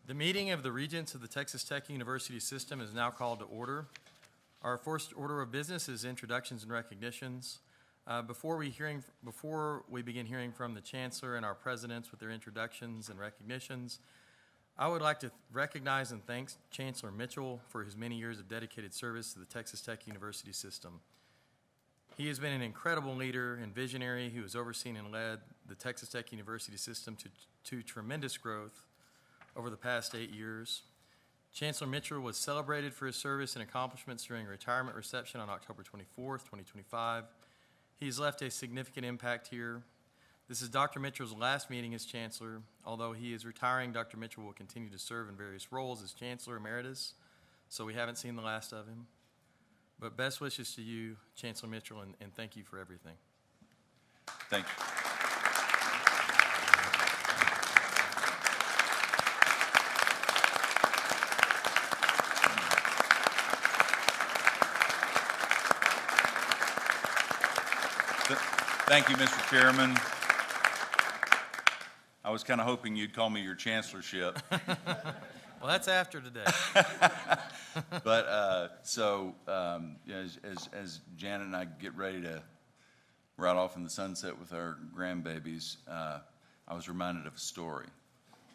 The meeting of the Regents of the Texas Tech University System is now called to order. Our first order of business is introductions and recognitions. Before we begin hearing from the Chancellor and our presidents with their introductions and recognitions, I would like to recognize and thank Chancellor Mitchell for his many years of dedicated service to the Texas Tech University System. He has been an incredible leader and visionary who has overseen and led the Texas Tech University System to tremendous growth over the past 8 years. Chancellor Mitchell was celebrated for his service and accomplishments during a retirement reception on October 24th, 2025. He's left a significant impact here. This is Dr. Mitchell's last meeting as Chancellor. Although he is retiring, Dr. Mitchell will continue to serve in various roles as Chancellor Emeritus, so we haven't seen the last of him. But best wishes to you, Chancellor Mitchell, and thank you for everything. Thank you. Thank you, Mr. Chairman. I was kind of hoping you'd call me your chancellorship. Well, that's after today. But as Janet and I get ready to ride off in the sunset with our grandbabies, I was reminded of a story.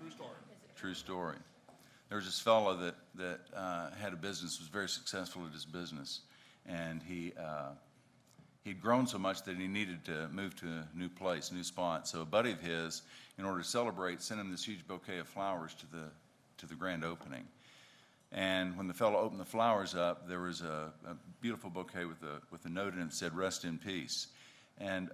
True story. True story. There was this fellow that had a business, was very successful at his business, and he'd grown so much that he needed to move to a new place, new spot. So a buddy of his, in order to celebrate, sent him this huge bouquet of flowers to the grand opening. And when the fellow opened the flowers up, there was a beautiful bouquet with a note in it that said, "Rest in peace." And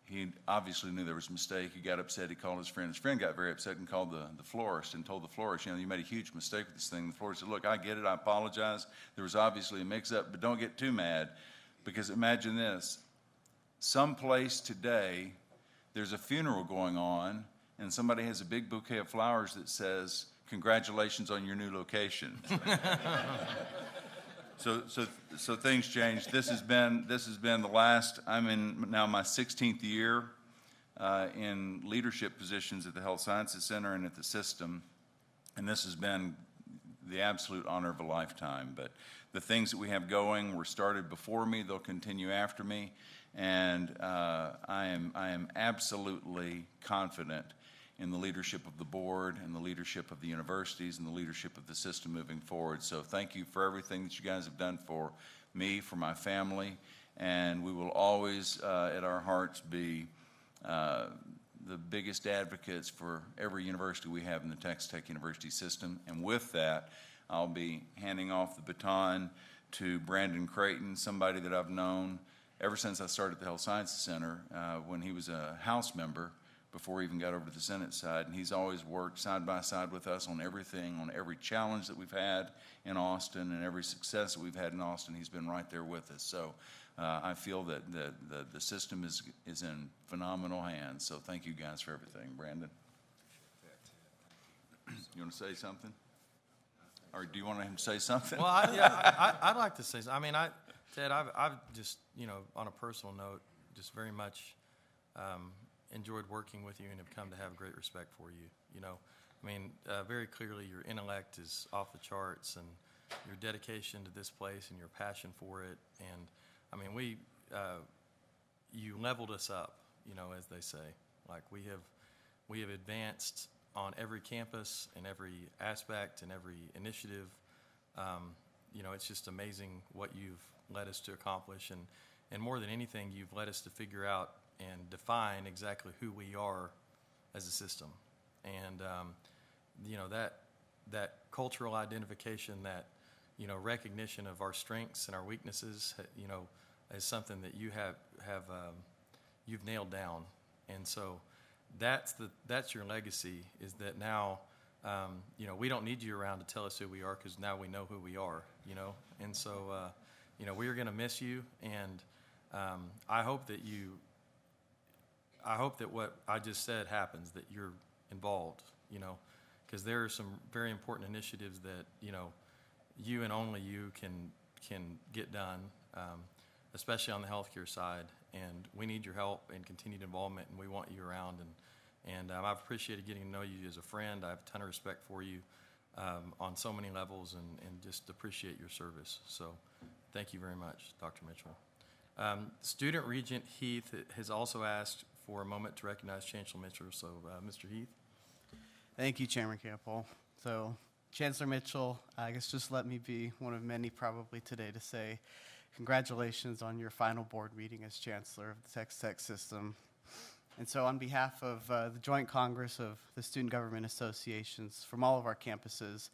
he obviously knew there was a mistake. He got upset. He called his friend. His friend got very upset and called the florist and told the florist, you made a huge mistake with this thing. The florist said, "Look, I get it. I apologize. There was obviously a mix-up, but don't get too mad. Because imagine this, someplace today, there's a funeral going on, and somebody has a big bouquet of flowers that says, 'Congratulations on your new location.'" So things changed. This has been the last. I'm in now my 16th year in leadership positions at the Health Sciences Center and at the system, and this has been the absolute honor of a lifetime. But the things that we have going were started before me. They'll continue after me. And I am absolutely confident in the leadership of the board and the leadership of the universities and the leadership of the system moving forward. So thank you for everything that you guys have done for me, for my family. And we will always, at our hearts, be the biggest advocates for every university we have in the Texas Tech University system. And with that, I'll be handing off the baton to Brandon Creighton, somebody that I've known ever since I started at the Health Sciences Center when he was a House member before he even got over to the Senate side. And he's always worked side by side with us on everything, on every challenge that we've had in Austin and every success that we've had in Austin. He's been right there with us. So I feel that the system is in phenomenal hands. So thank you guys for everything. Brandon, you want to say something? Or do you want him to say something? Well, I'd like to say something. I mean, Ted, I've just, on a personal note, just very much enjoyed working with you and have come to have great respect for you. Very clearly your intellect is off the charts, and your dedication to this place and your passion for it. And you leveled us up, as they say. Like we have advanced on every campus and every aspect and every initiative. It's just amazing what you've led us to accomplish, and more than anything, you've led us to figure out and define exactly who we are as a system. And that cultural identification, that recognition of our strengths and our weaknesses, is something that you've nailed down. And so that's your legacy, is that now we don't need you around to tell us who we are, because now we know who we are. And so we are going to miss you, and I hope that what I just said happens, that you're involved, because there are some very important initiatives that you and only you can get done, especially on the healthcare side. And we need your help and continued involvement, and we want you around. And I've appreciated getting to know you as a friend. I have a ton of respect for you on so many levels, and just appreciate your service. So thank you very much, Dr. Mitchell. Student Regent Heath has also asked for a moment to recognize Chancellor Mitchell. So, Mr. Heath. Thank you, Chairman Campbell. So, Chancellor Mitchell, I guess just let me be one of many probably today to say congratulations on your final board meeting as Chancellor of the Texas Tech System. And so on behalf of the Joint Congress of the Student Government Associations from all of our campuses,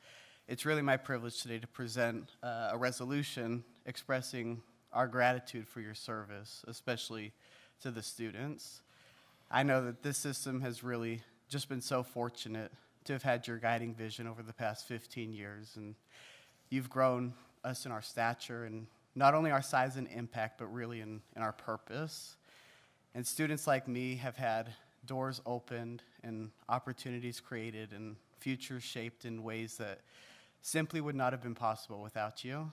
it's really my privilege today to present a resolution expressing our gratitude for your service, especially to the students. I know that this system has really just been so fortunate to have had your guiding vision over the past 15 years, and you've grown us in our stature and not only our size and impact, but really in our purpose. And students like me have had doors opened and opportunities created and futures shaped in ways that simply would not have been possible without you.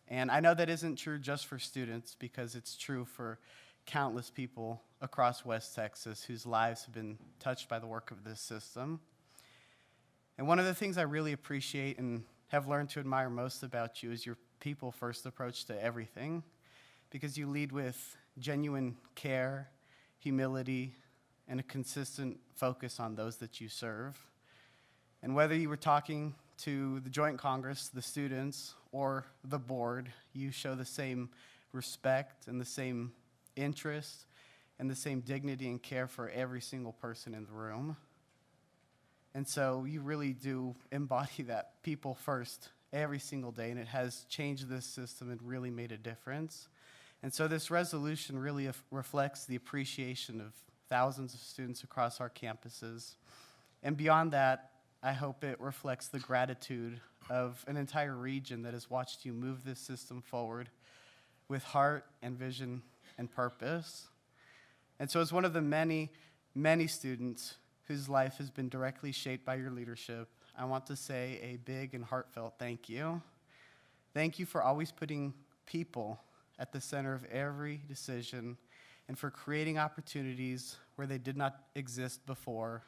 And I know that isn't true just for students, because it's true for countless people across West Texas whose lives have been touched by the work of this system. And one of the things I really appreciate and have learned to admire most about you is your people-first approach to everything, because you lead with genuine care, humility, and a consistent focus on those that you serve. And whether you were talking to the Joint Congress, the students, or the board, you show the same respect and the same interest and the same dignity and care for every single person in the room. And so you really do embody that people first every single day, and it has changed this system and really made a difference. And so this resolution really reflects the appreciation of thousands of students across our campuses. And beyond that, I hope it reflects the gratitude of an entire region that has watched you move this system forward with heart and vision and purpose. And so as one of the many, many students whose life has been directly shaped by your leadership, I want to say a big and heartfelt thank you. Thank you for always putting people at the center of every decision and for creating opportunities where they did not exist before.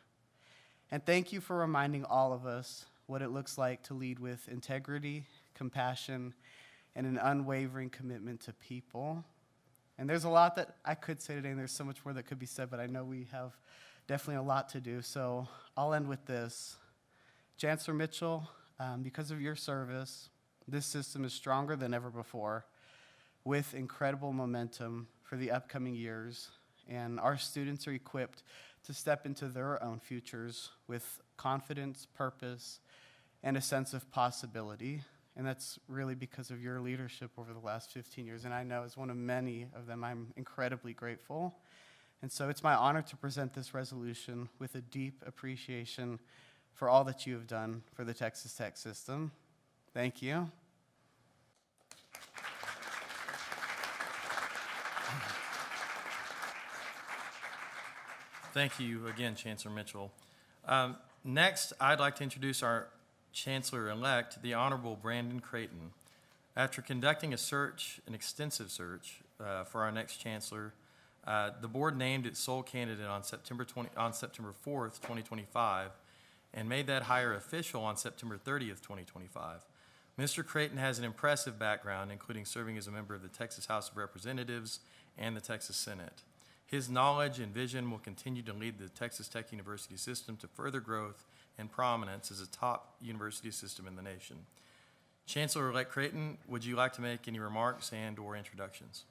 And thank you for reminding all of us what it looks like to lead with integrity, compassion, and an unwavering commitment to people. And there's a lot that I could say today, and there's so much more that could be said, but I know we have definitely a lot to do. So I'll end with this. Chancellor Mitchell, because of your service, this system is stronger than ever before, with incredible momentum for the upcoming years. And our students are equipped to step into their own futures with confidence, purpose, and a sense of possibility. And that's really because of your leadership over the last 15 years. And I know as one of many of them, I'm incredibly grateful. And so it's my honor to present this resolution with a deep appreciation for all that you have done for the Texas Tech system. Thank you. Thank you again, Chancellor Mitchell. Next, I'd like to introduce our Chancellor-elect, the Honorable Brandon Creighton. After conducting an extensive search for our next Chancellor, the board named its sole candidate on September 4th, 2025, and made that hire official on September 30th, 2025. Mr. Creighton has an impressive background, including serving as a member of the Texas House of Representatives and the Texas Senate. His knowledge and vision will continue to lead the Texas Tech University system to further growth and prominence as a top university system in the nation. Chancellor-elect Creighton, would you like to make any remarks and/or introductions?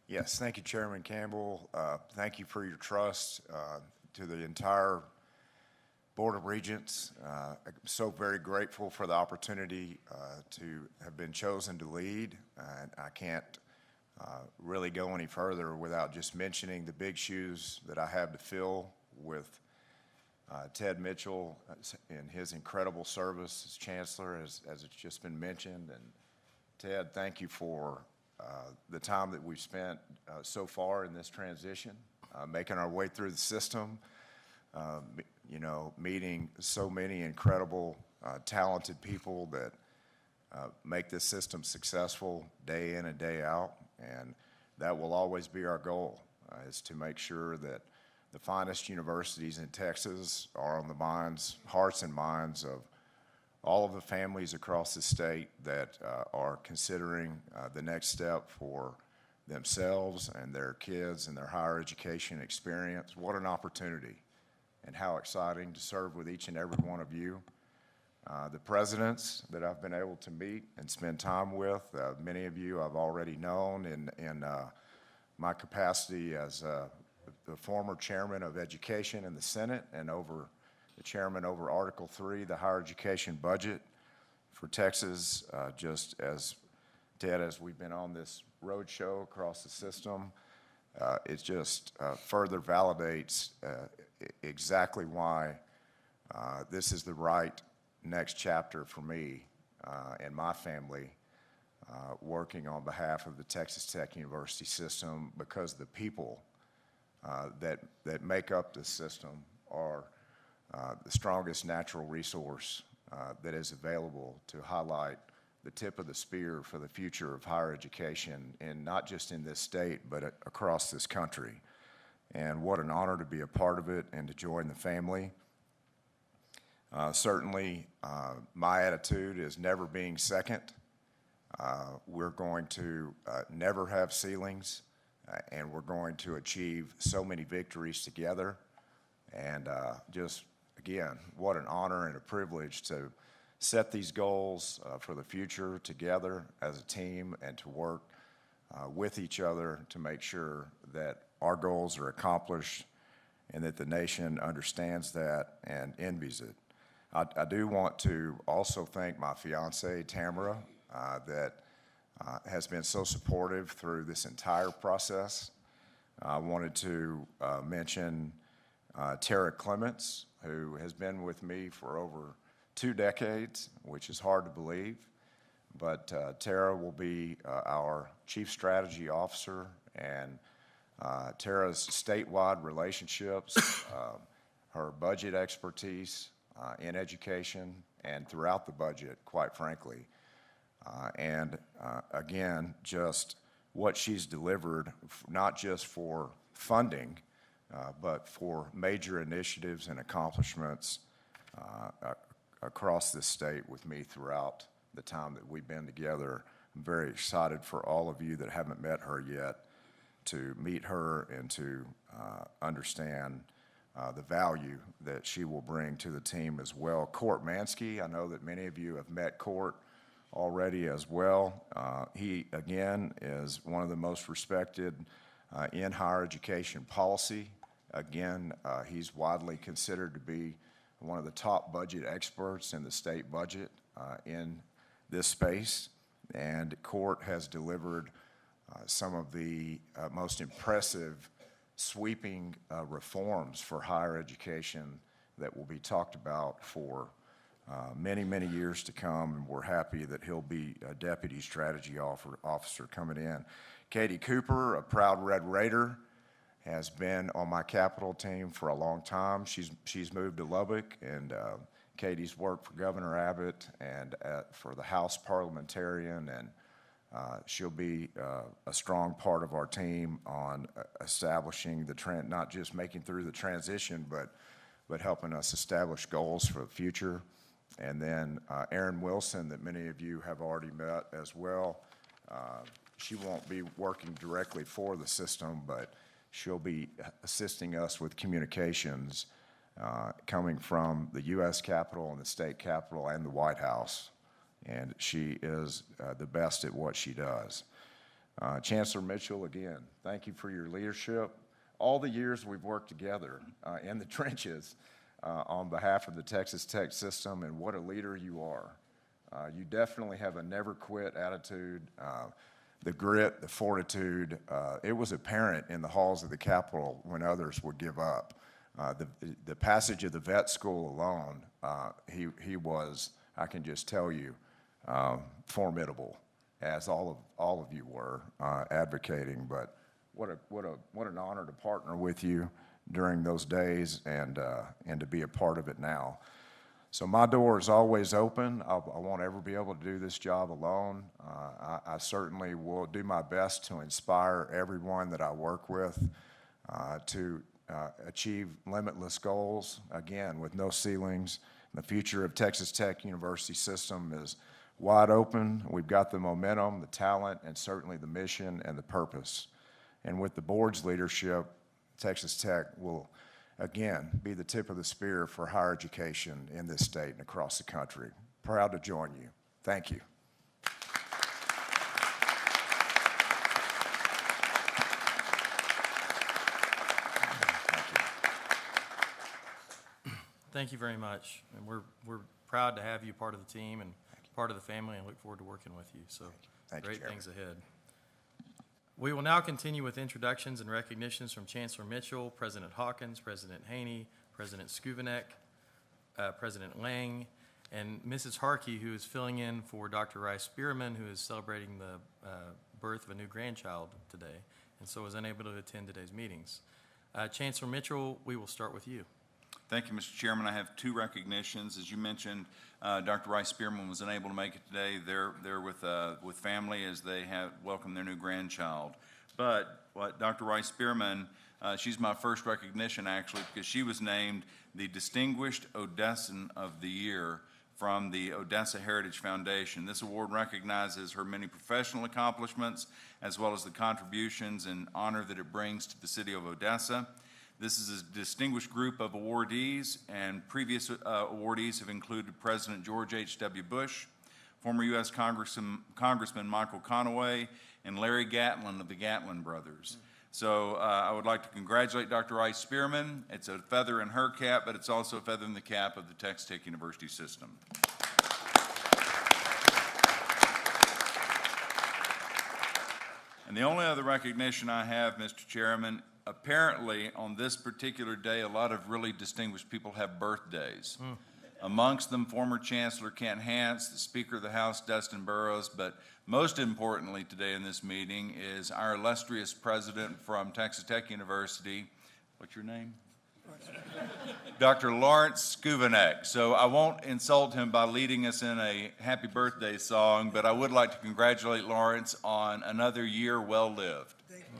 Yes, thank you, Chairman Campbell. Thank you for your trust to the entire Board of Regents. I'm so very grateful for the opportunity to have been chosen to lead. I can't really go any further without just mentioning the big shoes that I have to fill with Ted Mitchell and his incredible service as Chancellor, as it's just been mentioned. And Ted, thank you for the time that we've spent so far in this transition, making our way through the system, meeting so many incredible, talented people that make this system successful day in and day out. And that will always be our goal, is to make sure that the finest universities in Texas are on the hearts and minds of all of the families across the state that are considering the next step for themselves and their kids and their higher education experience. What an opportunity, and how exciting to serve with each and every one of you. The presidents that I've been able to meet and spend time with, many of you I've already known in my capacity as the former chairman of education in the Senate and the chairman over Article 3, the higher education budget for Texas. Just as Ted, as we've been on this road show across the system, it just further validates exactly why this is the right next chapter for me and my family, working on behalf of the Texas Tech University system, because the people that make up this system are the strongest natural resource that is available to highlight the tip of the spear for the future of higher education, and not just in this state, but across this country. And what an honor to be a part of it and to join the family. Certainly, my attitude is never being second. We're going to never have ceilings, and we're going to achieve so many victories together. And just, again, what an honor and a privilege to set these goals for the future together as a team, and to work with each other to make sure that our goals are accomplished and that the nation understands that and envies it. I do want to also thank my fiancée, Tamara, that has been so supportive through this entire process. I wanted to mention Tara Clements, who has been with me for over 2 decades, which is hard to believe. But Tara will be our Chief Strategy Officer, and Tara's statewide relationships, her budget expertise in education and throughout the budget, quite frankly. Again, just what she's delivered, not just for funding, but for major initiatives and accomplishments across this state with me throughout the time that we've been together. I'm very excited for all of you that haven't met her yet to meet her and to understand the value that she will bring to the team as well. Court Mansky, I know that many of you have met Court already as well. He, again, is one of the most respected in higher education policy. Again, he's widely considered to be one of the top budget experts in the state budget in this space. And Court has delivered some of the most impressive sweeping reforms for higher education that will be talked about for many, many years to come. And we're happy that he'll be a Deputy Strategy Officer coming in. Katie Cooper, a proud Red Raider, has been on my capital team for a long time. She's moved to Lubbock, and Katie's worked for Governor Abbott and for the House parliamentarian, and she'll be a strong part of our team on establishing the trend, not just making through the transition, but helping us establish goals for the future. And then Erin Wilson, that many of you have already met as well. She won't be working directly for the system, but she'll be assisting us with communications coming from the U.S. Capitol and the state capitol and the White House. And she is the best at what she does. Chancellor Mitchell, again, thank you for your leadership. All the years we've worked together in the trenches on behalf of the Texas Tech system, and what a leader you are. You definitely have a never quit attitude, the grit, the fortitude. It was apparent in the halls of the Capitol when others would give up. The passage of the vet school alone, he was, I can just tell you, formidable, as all of you were advocating. But what an honor to partner with you during those days and to be a part of it now. So my door is always open. I won't ever be able to do this job alone. I certainly will do my best to inspire everyone that I work with to achieve limitless goals, again, with no ceilings. The future of Texas Tech University system is wide open. We've got the momentum, the talent, and certainly the mission and the purpose. And with the board's leadership, Texas Tech will, again, be the tip of the spear for higher education in this state and across the country. Proud to join you. Thank you. Thank you very much. And we're proud to have you part of the team and part of the family, and look forward to working with you. So Thank you, great Chairman. things ahead. We will now continue with introductions and recognitions from Chancellor Mitchell, President Hawkins, President Haney, President Skuvanek, President Lang, and Mrs. Harkey, who is filling in for Dr. Rice Spearman, who is celebrating the birth of a new grandchild today, and so was unable to attend today's meetings. Chancellor Mitchell, we will start with you. Thank you, Mr. Chairman. I have two recognitions. As you mentioned, Dr. Rice Spearman was unable to make it today. They're with family as they have welcomed their new grandchild. But Dr. Rice Spearman, she's my first recognition, actually, because she was named the Distinguished Odessan of the Year from the Odessa Heritage Foundation. This award recognizes her many professional accomplishments as well as the contributions and honor that it brings to the city of Odessa. This is a distinguished group of awardees, and previous awardees have included President George H.W. Bush, former U.S. Congressman Michael Conaway, and Larry Gatlin of the Gatlin brothers. So I would like to congratulate Dr. Rice Spearman. It's a feather in her cap, but it's also a feather in the cap of the Texas Tech University system. And the only other recognition I have, Mr. Chairman, apparently on this particular day, a lot of really distinguished people have birthdays. Amongst them, former Chancellor Kent Hance, the Speaker of the House, Dustin Burrows, but most importantly today in this meeting is our illustrious president from Texas Tech University. What's your name? Dr. Lawrence Skuvanek. So I won't insult him by leading us in a happy birthday song, but I would like to congratulate Lawrence on another year well lived. Thank you.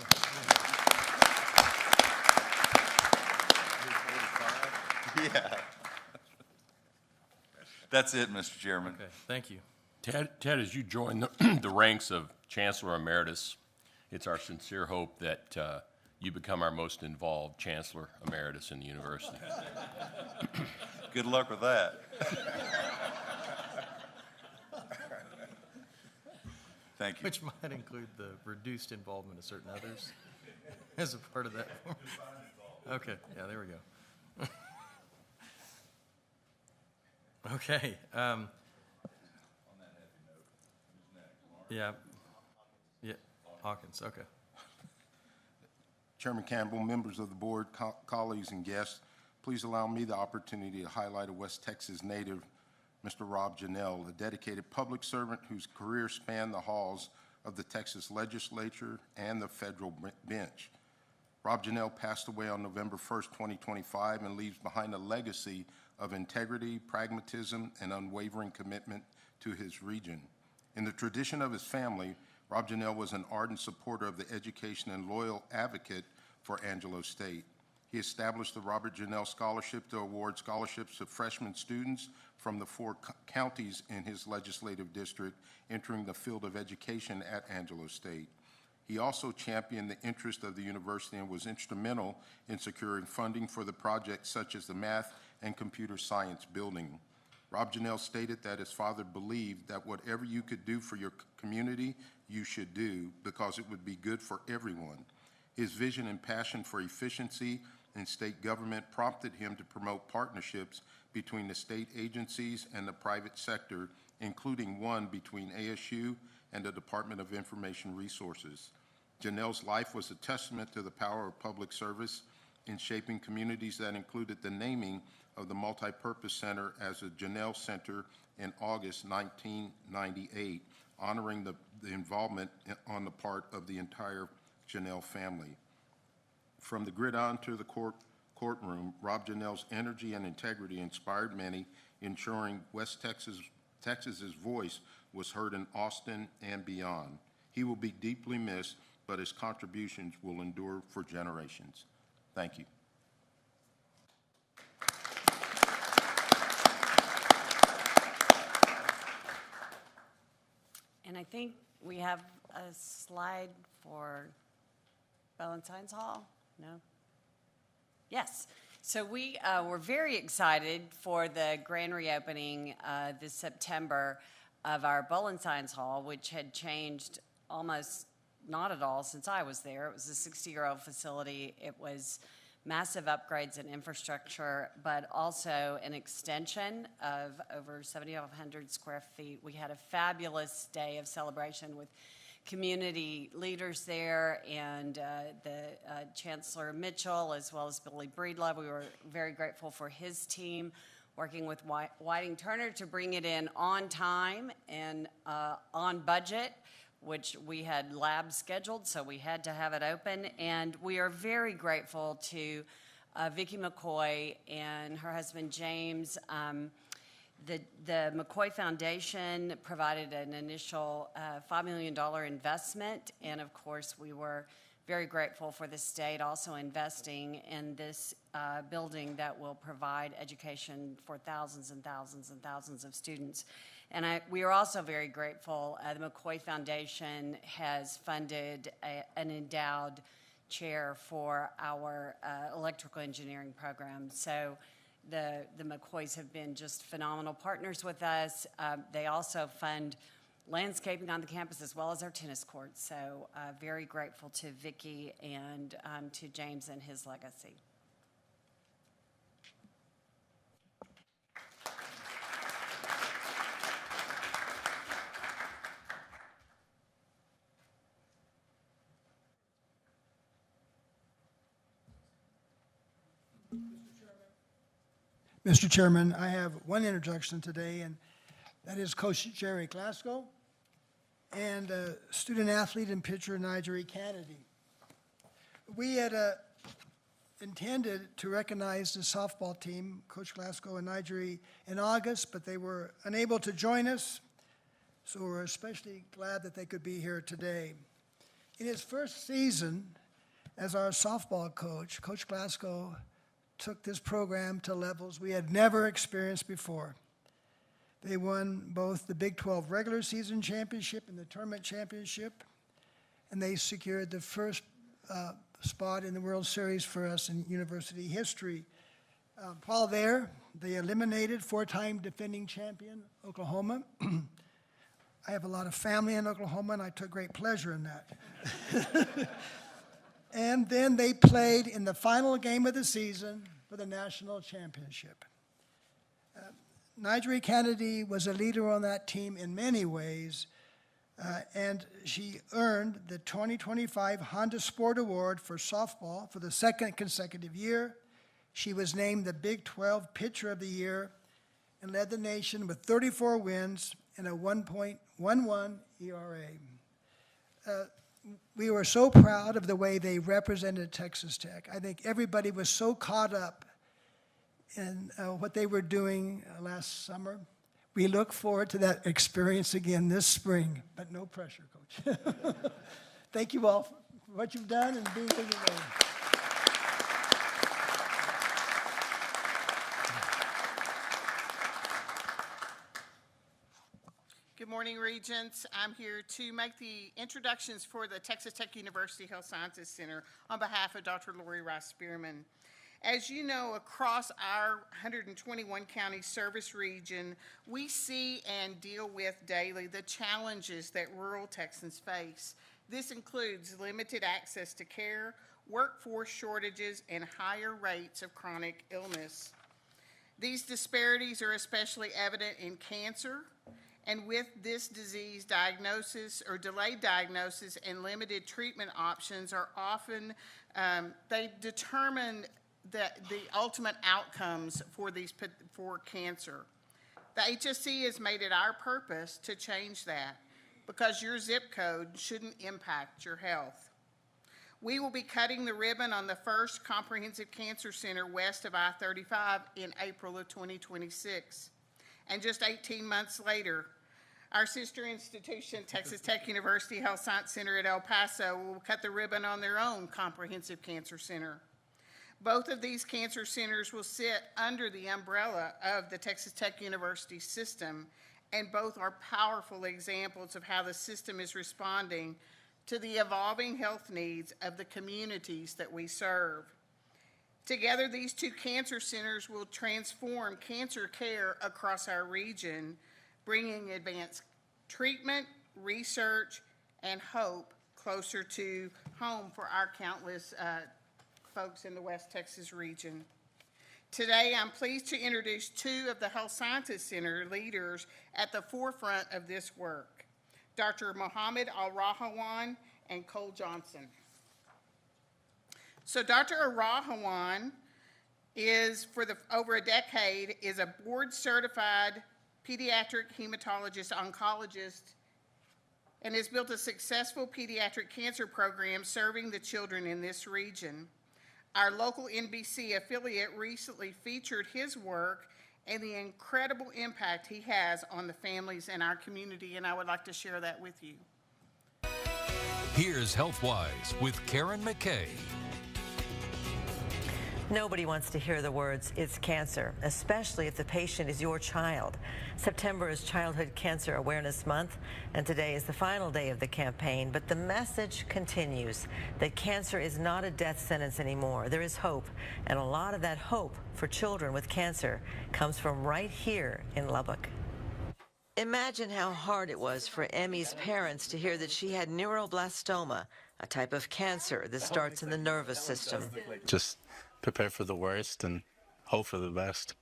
Yeah. That's it, Mr. Chairman. Okay, thank you. Ted, as you join the ranks of Chancellor Emeritus, it's our sincere hope that you become our most involved Chancellor Emeritus in the university. Good luck with that. Thank you. Which might include the reduced involvement of certain others as a part of that. Okay, yeah, there we go. Okay. Yeah. Yeah, Hawkins, okay. Chairman Campbell, members of the board, colleagues, and guests, please allow me the opportunity to highlight a West Texas native, Mr. Rob Janelle, a dedicated public servant whose career spanned the halls of the Texas legislature and the federal bench. Rob Janelle passed away on November 1st, 2025, and leaves behind a legacy of integrity, pragmatism, and unwavering commitment to his region. In the tradition of his family, Rob Janelle was an ardent supporter of the education and loyal advocate for Angelo State. He established the Robert Janelle Scholarship to award scholarships to freshman students from the 4 counties in his legislative district entering the field of education at Angelo State. He also championed the interest of the university and was instrumental in securing funding for the projects such as the Math and Computer Science Building. Rob Janelle stated that his father believed that whatever you could do for your community, you should do because it would be good for everyone. His vision and passion for efficiency in state government prompted him to promote partnerships between the state agencies and the private sector, including one between ASU and the Department of Information Resources. Janelle's life was a testament to the power of public service in shaping communities that included the naming of the Multipurpose Center as a Janelle Center in August 1998, honoring the involvement on the part of the entire Janelle family. From the gridiron to the courtroom, Rob Janelle's energy and integrity inspired many, ensuring West Texas's voice was heard in Austin and beyond. He will be deeply missed, but his contributions will endure for generations. Thank you. I think we have a slide for Valentine's Hall. No? Yes. So we were very excited for the grand reopening this September of our Signs Hall, which had changed almost not at all since I was there. It was a 60-year-old facility. It was massive upgrades in infrastructure, but also an extension of over 7,500 square feet. We had a fabulous day of celebration with community leaders there and the Chancellor Mitchell, as well as Billy Breedlove. We were very grateful for his team working with Whiting Turner to bring it in on time and on budget, which we had labs scheduled, so we had to have it open. And we are very grateful to Vicki McCoy and her husband James. The McCoy Foundation provided an initial $5 million investment, and of course we were very grateful for the state also investing in this building that will provide education for thousands and thousands and thousands of students. And we are also very grateful. The McCoy Foundation has funded an endowed chair for our electrical engineering program. So the McCoys have been just phenomenal partners with us. They also fund landscaping on the campus as well as our tennis courts. So very grateful to Vicki and to James and his legacy. Mr. Chairman, I have one introduction today, and that is Coach Jerry Glasgow and student athlete and pitcher Nigel Kennedy. We had intended to recognize the softball team, Coach Glasgow and Nigel, in August, but they were unable to join us, so we're especially glad that they could be here today. In his first season as our softball coach, Coach Glasgow took this program to levels we had never experienced before. They won both the Big 12 regular season championship and the tournament championship, and they secured the first spot in the World Series for us in university history. While there, they eliminated four-time defending champion Oklahoma. I have a lot of family in Oklahoma, and I took great pleasure in that. And then they played in the final game of the season for the national championship. Nigel Kennedy was a leader on that team in many ways, and she earned the 2025 Honda Sport Award for softball for the second consecutive year. She was named the Big 12 Pitcher of the Year and led the nation with 34 wins and a 1.11 ERA. We were so proud of the way they represented Texas Tech. I think everybody was so caught up in what they were doing last summer. We look forward to that experience again this spring, but no pressure, Coach. Thank you all for what you've done and being here today. Good morning, Regents. I'm here to make the introductions for the Texas Tech University Health Sciences Center on behalf of Dr. Lori Rice Spearman. As you know, across our 121 county service region, we see and deal with daily the challenges that rural Texans face. This includes limited access to care, workforce shortages, and higher rates of chronic illness. These disparities are especially evident in cancer. And with this disease, diagnosis or delayed diagnosis and limited treatment options are often, they determine the ultimate outcomes for cancer. The HSC has made it our purpose to change that because your zip code shouldn't impact your health. We will be cutting the ribbon on the first comprehensive cancer center west of I-35 in April of 2026. And just 18 months later, our sister institution, Texas Tech University Health Science Center at El Paso, will cut the ribbon on their own comprehensive cancer center. Both of these cancer centers will sit under the umbrella of the Texas Tech University system, and both are powerful examples of how the system is responding to the evolving health needs of the communities that we serve. Together, these two cancer centers will transform cancer care across our region, bringing advanced treatment, research, and hope closer to home for our countless folks in the West Texas region. Today, I'm pleased to introduce two of the Health Sciences Center leaders at the forefront of this work, Dr. Mohammed Al-Rahawan and Cole Johnson. So Dr. Al-Rahawan is, over a decade, is a board-certified pediatric hematologist oncologist and has built a successful pediatric cancer program serving the children in this region. Our local NBC affiliate recently featured his work and the incredible impact he has on the families in our community, and I would like to share that with you. Here's HealthWise with Karen McKay. Nobody wants to hear the words, "it's cancer," especially if the patient is your child. September is Childhood Cancer Awareness Month, and today is the final day of the campaign, but the message continues that cancer is not a death sentence anymore. There is hope, and a lot of that hope for children with cancer comes from right here in Lubbock. Imagine how hard it was for Emmy's parents to hear that she had neuroblastoma, a type of cancer that starts in the nervous system. Just prepare for the worst and hope for the best.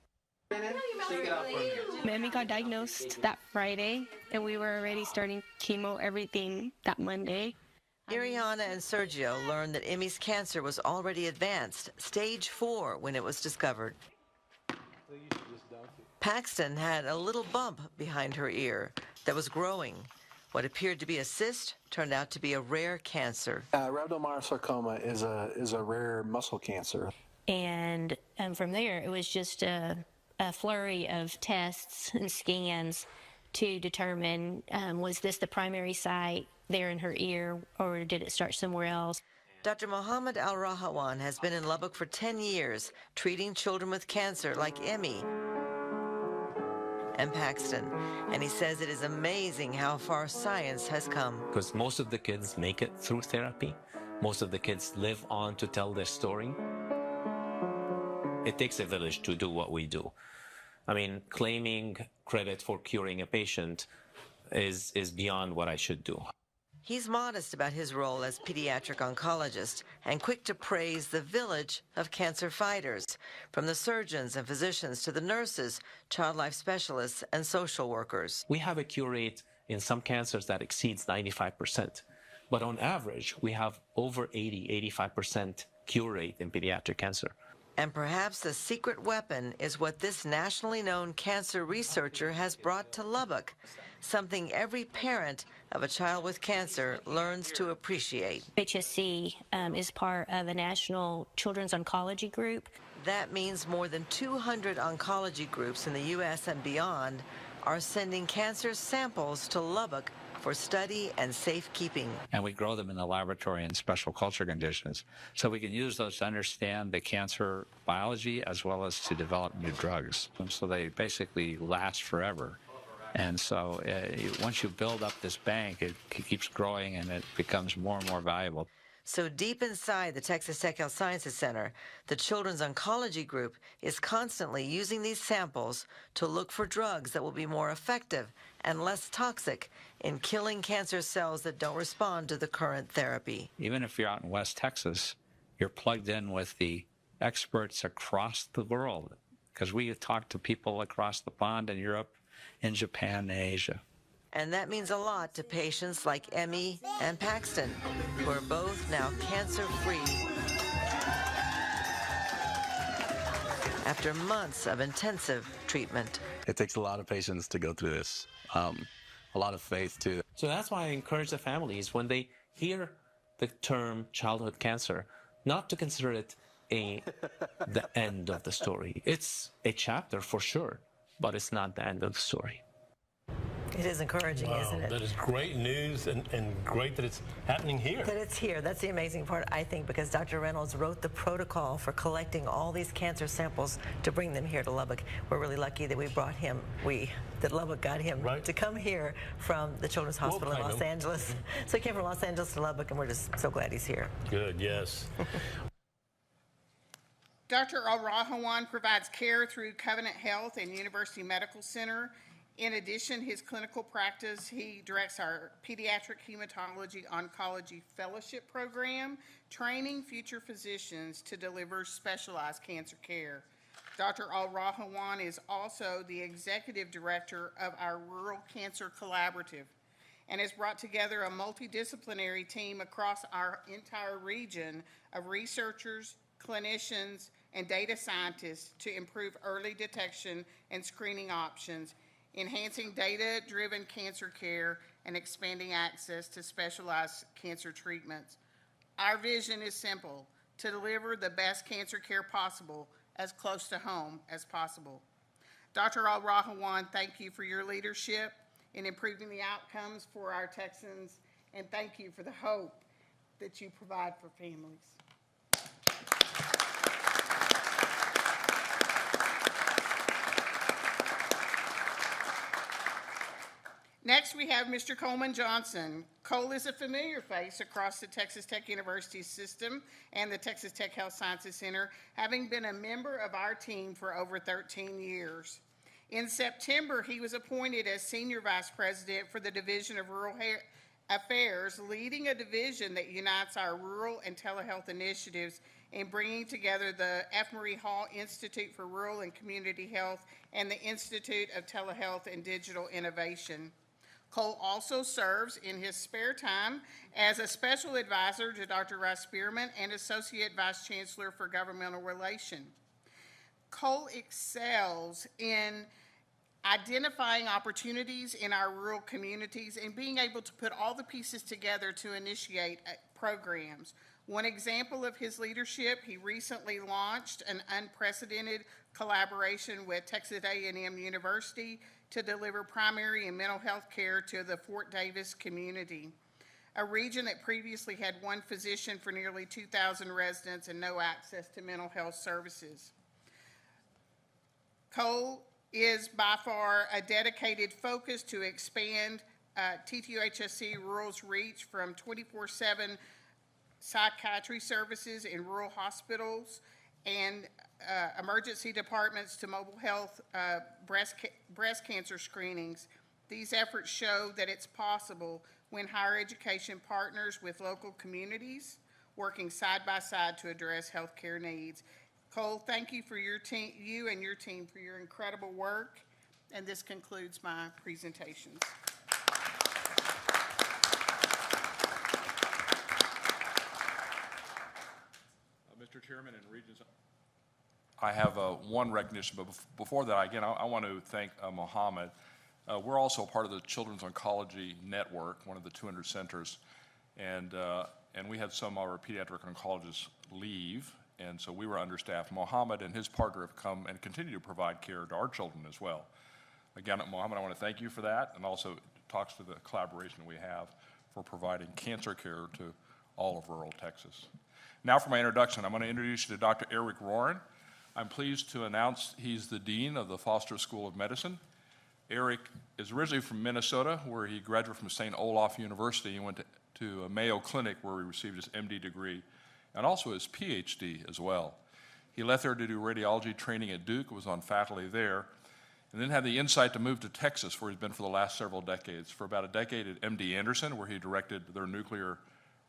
Mammy got diagnosed that Friday, and we were already starting chemo, everything that Monday. Iriana and Sergio learned that Emmy's cancer was already advanced, stage 4, when it was discovered. Paxton had a little bump behind her ear that was growing. What appeared to be a cyst turned out to be a rare cancer. Rhabdomyosarcoma is a rare muscle cancer. And from there, it was just a flurry of tests and scans to determine, was this the primary site there in her ear, or did it start somewhere else? Dr. Mohammed Al-Rahawan has been in Lubbock for 10 years, treating children with cancer like Emmy and Paxton. And he says it is amazing how far science has come. Because most of the kids make it through therapy. Most of the kids live on to tell their story. It takes a village to do what we do. I mean, claiming credit for curing a patient is beyond what I should do. He's modest about his role as pediatric oncologist and quick to praise the village of cancer fighters, from the surgeons and physicians to the nurses, child life specialists, and social workers. We have a cure rate in some cancers that exceeds 95%. But on average, we have over 85% cure rate in pediatric cancer. And perhaps the secret weapon is what this nationally known cancer researcher has brought to Lubbock, something every parent of a child with cancer learns to appreciate. HSC is part of a national children's oncology group. That means more than 200 oncology groups in the U.S. and beyond are sending cancer samples to Lubbock for study and safekeeping. And we grow them in the laboratory in special culture conditions. So we can use those to understand the cancer biology as well as to develop new drugs. And so they basically last forever. And so once you build up this bank, it keeps growing and it becomes more and more valuable. So deep inside the Texas Tech Health Sciences Center, the Children's Oncology Group is constantly using these samples to look for drugs that will be more effective and less toxic in killing cancer cells that don't respond to the current therapy. Even if you're out in West Texas, you're plugged in with the experts across the world, because we talk to people across the pond in Europe, in Japan, and Asia. And that means a lot to patients like Emmy and Paxton, who are both now cancer-free after months of intensive treatment. It takes a lot of patience to go through this, a lot of faith too. So that's why I encourage the families, when they hear the term childhood cancer, not to consider it the end of the story. It's a chapter for sure, but it's not the end of the story. It is encouraging, isn't it? That is great news and great that it's happening here. That it's here. That's the amazing part, I think, because Dr. Reynolds wrote the protocol for collecting all these cancer samples to bring them here to Lubbock. We're really lucky that we brought him, that Lubbock got him to come here from the Children's Hospital in Los Angeles. So he came from Los Angeles to Lubbock, and we're just so glad he's here. Good, yes. Dr. Al-Rahawan provides care through Covenant Health and University Medical Center. In addition, his clinical practice, he directs our Pediatric Hematology Oncology Fellowship Program, training future physicians to deliver specialized cancer care. Dr. Al-Rahawan is also the Executive Director of our Rural Cancer Collaborative and has brought together a multidisciplinary team across our entire region of researchers, clinicians, and data scientists to improve early detection and screening options, enhancing data-driven cancer care, and expanding access to specialized cancer treatments. Our vision is simple: to deliver the best cancer care possible as close to home as possible. Dr. Al-Rahawan, thank you for your leadership in improving the outcomes for our Texans, and thank you for the hope that you provide for families. Next, we have Mr. Coleman Johnson. Cole is a familiar face across the Texas Tech University system and the Texas Tech Health Sciences Center, having been a member of our team for over 13 years. In September, he was appointed as Senior Vice President for the Division of Rural Affairs, leading a division that unites our rural and telehealth initiatives in bringing together the F. Marie Hall Institute for Rural and Community Health and the Institute of Telehealth and Digital Innovation. Cole also serves in his spare time as a special advisor to Dr. Rice Spearman and Associate Vice Chancellor for Governmental Relations. Cole excels in identifying opportunities in our rural communities and being able to put all the pieces together to initiate programs. One example of his leadership, he recently launched an unprecedented collaboration with Texas A&M University to deliver primary and mental health care to the Fort Davis community, a region that previously had one physician for nearly 2,000 residents and no access to mental health services. Cole is by far a dedicated focus to expand TTUHSC Rural's reach from 24/7 psychiatry services in rural hospitals and emergency departments to mobile health breast cancer screenings. These efforts show that it's possible when higher education partners with local communities, working side by side to address healthcare needs. Cole, thank you for your team, you and your team, for your incredible work. And this concludes my presentations. Mr. Chairman and Regents, I have one recognition, but before that, again, I want to thank Mohammed. We're also part of the Children's Oncology Network, one of the 200 centers, and we had some of our pediatric oncologists leave, and so we were understaffed. Mohammed and his partner have come and continue to provide care to our children as well. Again, Mohammed, I want to thank you for that, and also it talks to the collaboration we have for providing cancer care to all of rural Texas. Now for my introduction, I'm going to introduce you to Dr. Eric Roran. I'm pleased to announce he's the Dean of the Foster School of Medicine. Eric is originally from Minnesota, where he graduated from St. Olaf University. He went to Mayo Clinic, where he received his MD degree, and also his PhD as well. He left there to do radiology training at Duke, was on faculty there, and then had the insight to move to Texas, where he's been for the last several decades. For about a decade at MD Anderson, where he directed their nuclear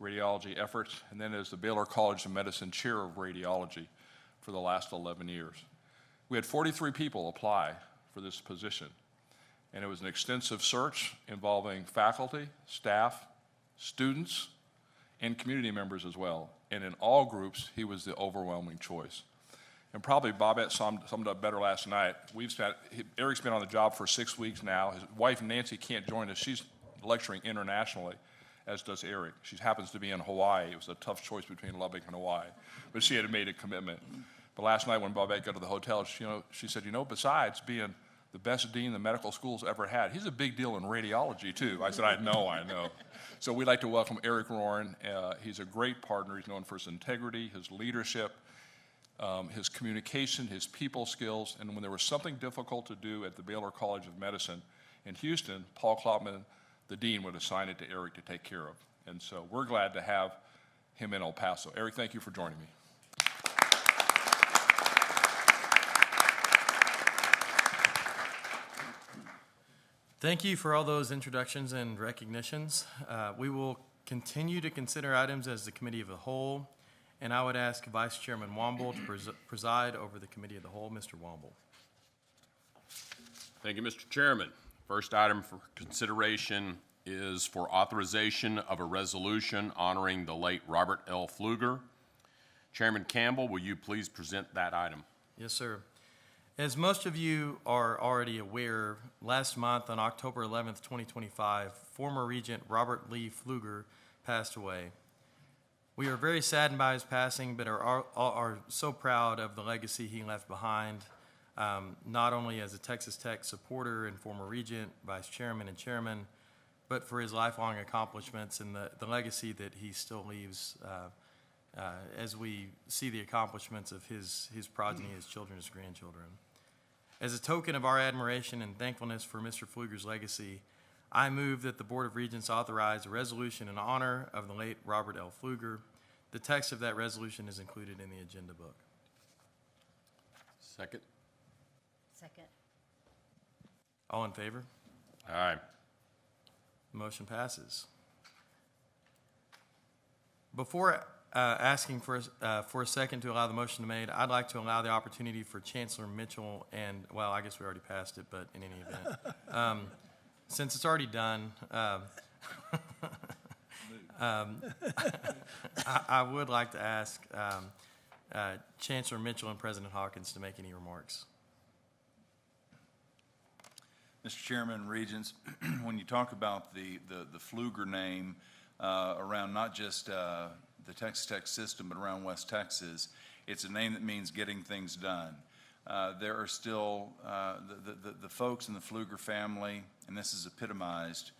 radiology efforts, and then as the Baylor College of Medicine Chair of Radiology for the last 11 years. We had 43 people apply for this position, and it was an extensive search involving faculty, staff, students, and community members as well. And in all groups, he was the overwhelming choice. And probably Bobette summed it up better last night. Eric's been on the job for 6 weeks now. His wife, Nancy, can't join us. She's lecturing internationally, as does Eric. She happens to be in Hawaii. It was a tough choice between Lubbock and Hawaii, but she had made a commitment. But last night when Bobette got to the hotel, she said, besides being the best dean the medical school's ever had. He's a big deal in radiology, too. I said, I know. So we'd like to welcome Eric Roran. He's a great partner. He's known for his integrity, his leadership, his communication, his people skills. And when there was something difficult to do at the Baylor College of Medicine in Houston, Paul Klopman, the dean, would assign it to Eric to take care of. And so we're glad to have him in El Paso. Eric, thank you for joining me. Thank you for all those introductions and recognitions. We will continue to consider items as the committee of the whole, and I would ask Vice Chairman Womble to preside over the committee of the whole. Mr. Womble. Thank you, Mr. Chairman. First item for consideration is for authorization of a resolution honoring the late Robert L. Pfluger. Chairman Campbell, will you please present that item? Yes, sir. As most of you are already aware, last month on October 11th, 2025, former Regent Robert Lee Pfluger passed away. We are very saddened by his passing, but are so proud of the legacy he left behind, not only as a Texas Tech supporter and former Regent, Vice Chairman, and Chairman, but for his lifelong accomplishments and the legacy that he still leaves as we see the accomplishments of his progeny, his children, his grandchildren. As a token of our admiration and thankfulness for Mr. Pfluger's legacy, I move that the Board of Regents authorize a resolution in honor of the late Robert L. Pfluger. The text of that resolution is included in the agenda book. Second. Second. All in favor? Aye. Motion passes. Before asking for a second to allow the motion to be made, I'd like to allow the opportunity for Chancellor Mitchell and, well, I guess we already passed it, but in any event, since it's already done, I would like to ask Chancellor Mitchell and President Hawkins to make any remarks. Mr. Chairman, Regents, when you talk about the Pfluger name around not just the Texas Tech system, but around West Texas, it's a name that means getting things done. There are still the folks in the Pfluger family, and this is epitomized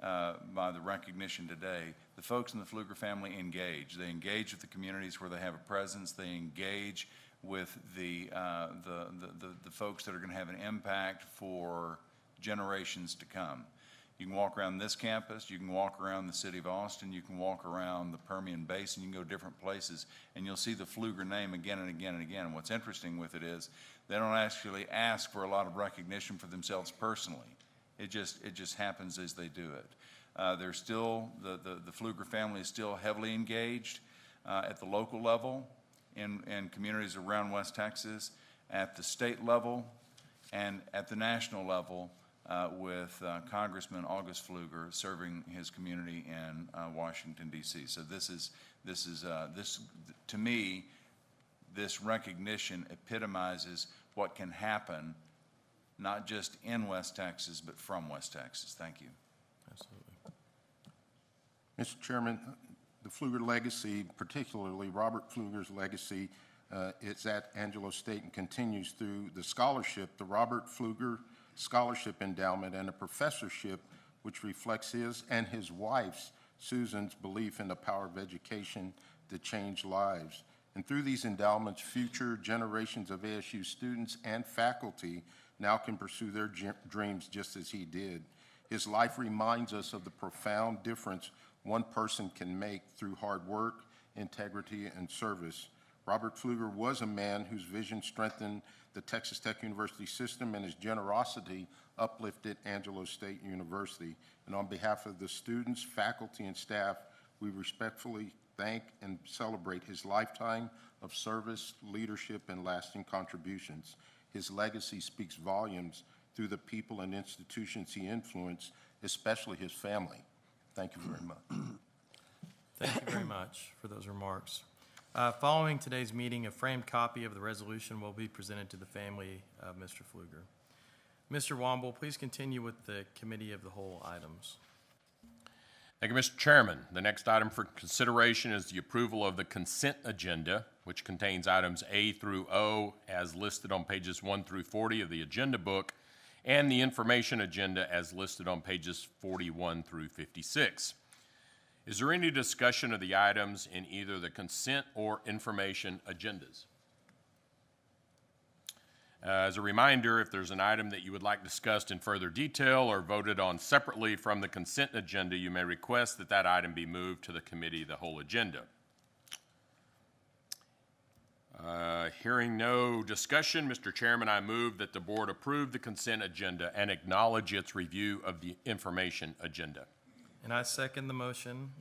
by the recognition today. The folks in the Pfluger family engage. They engage with the communities where they have a presence. They engage with the folks that are going to have an impact for generations to come. You can walk around this campus, you can walk around the city of Austin, you can walk around the Permian Basin, you can go different places, and you'll see the Pfluger name again and again and again. And what's interesting with it is they don't actually ask for a lot of recognition for themselves personally. It just happens as they do it. They're still, the Pfluger family is still heavily engaged at the local level in communities around West Texas, at the state level, and at the national level, with Congressman August Pfluger serving his community in Washington, D.C. So this to me, this recognition epitomizes what can happen, not just in West Texas, but from West Texas. Thank you. Absolutely. Mr. Chairman, the Pfluger legacy, particularly Robert Pfluger's legacy, is at Angelo State and continues through the scholarship, the Robert Pfluger Scholarship Endowment, and a professorship which reflects his and his wife's, Susan's, belief in the power of education to change lives. And through these endowments, future generations of ASU students and faculty now can pursue their dreams just as he did. His life reminds us of the profound difference one person can make through hard work, integrity, and service. Robert Pfluger was a man whose vision strengthened the Texas Tech University system, and his generosity uplifted Angelo State University. And on behalf of the students, faculty, and staff, we respectfully thank and celebrate his lifetime of service, leadership, and lasting contributions. His legacy speaks volumes through the people and institutions he influenced, especially his family. Thank you very much. Thank you very much for those remarks. Following today's meeting, a framed copy of the resolution will be presented to the family of Mr. Pfluger. Mr. Womble, please continue with the committee of the whole items. Thank you, Mr. Chairman. The next item for consideration is the approval of the consent agenda, which contains items A through O as listed on pages 1 through 40 of the agenda book, and the information agenda as listed on pages 41 through 56. Is there any discussion of the items in either the consent or information agendas? As a reminder, if there's an item that you would like discussed in further detail or voted on separately from the consent agenda, you may request that that item be moved to the committee of the whole agenda. Hearing no discussion, Mr. Chairman, I move that the board approve the consent agenda and acknowledge its review of the information agenda. And I second the motion.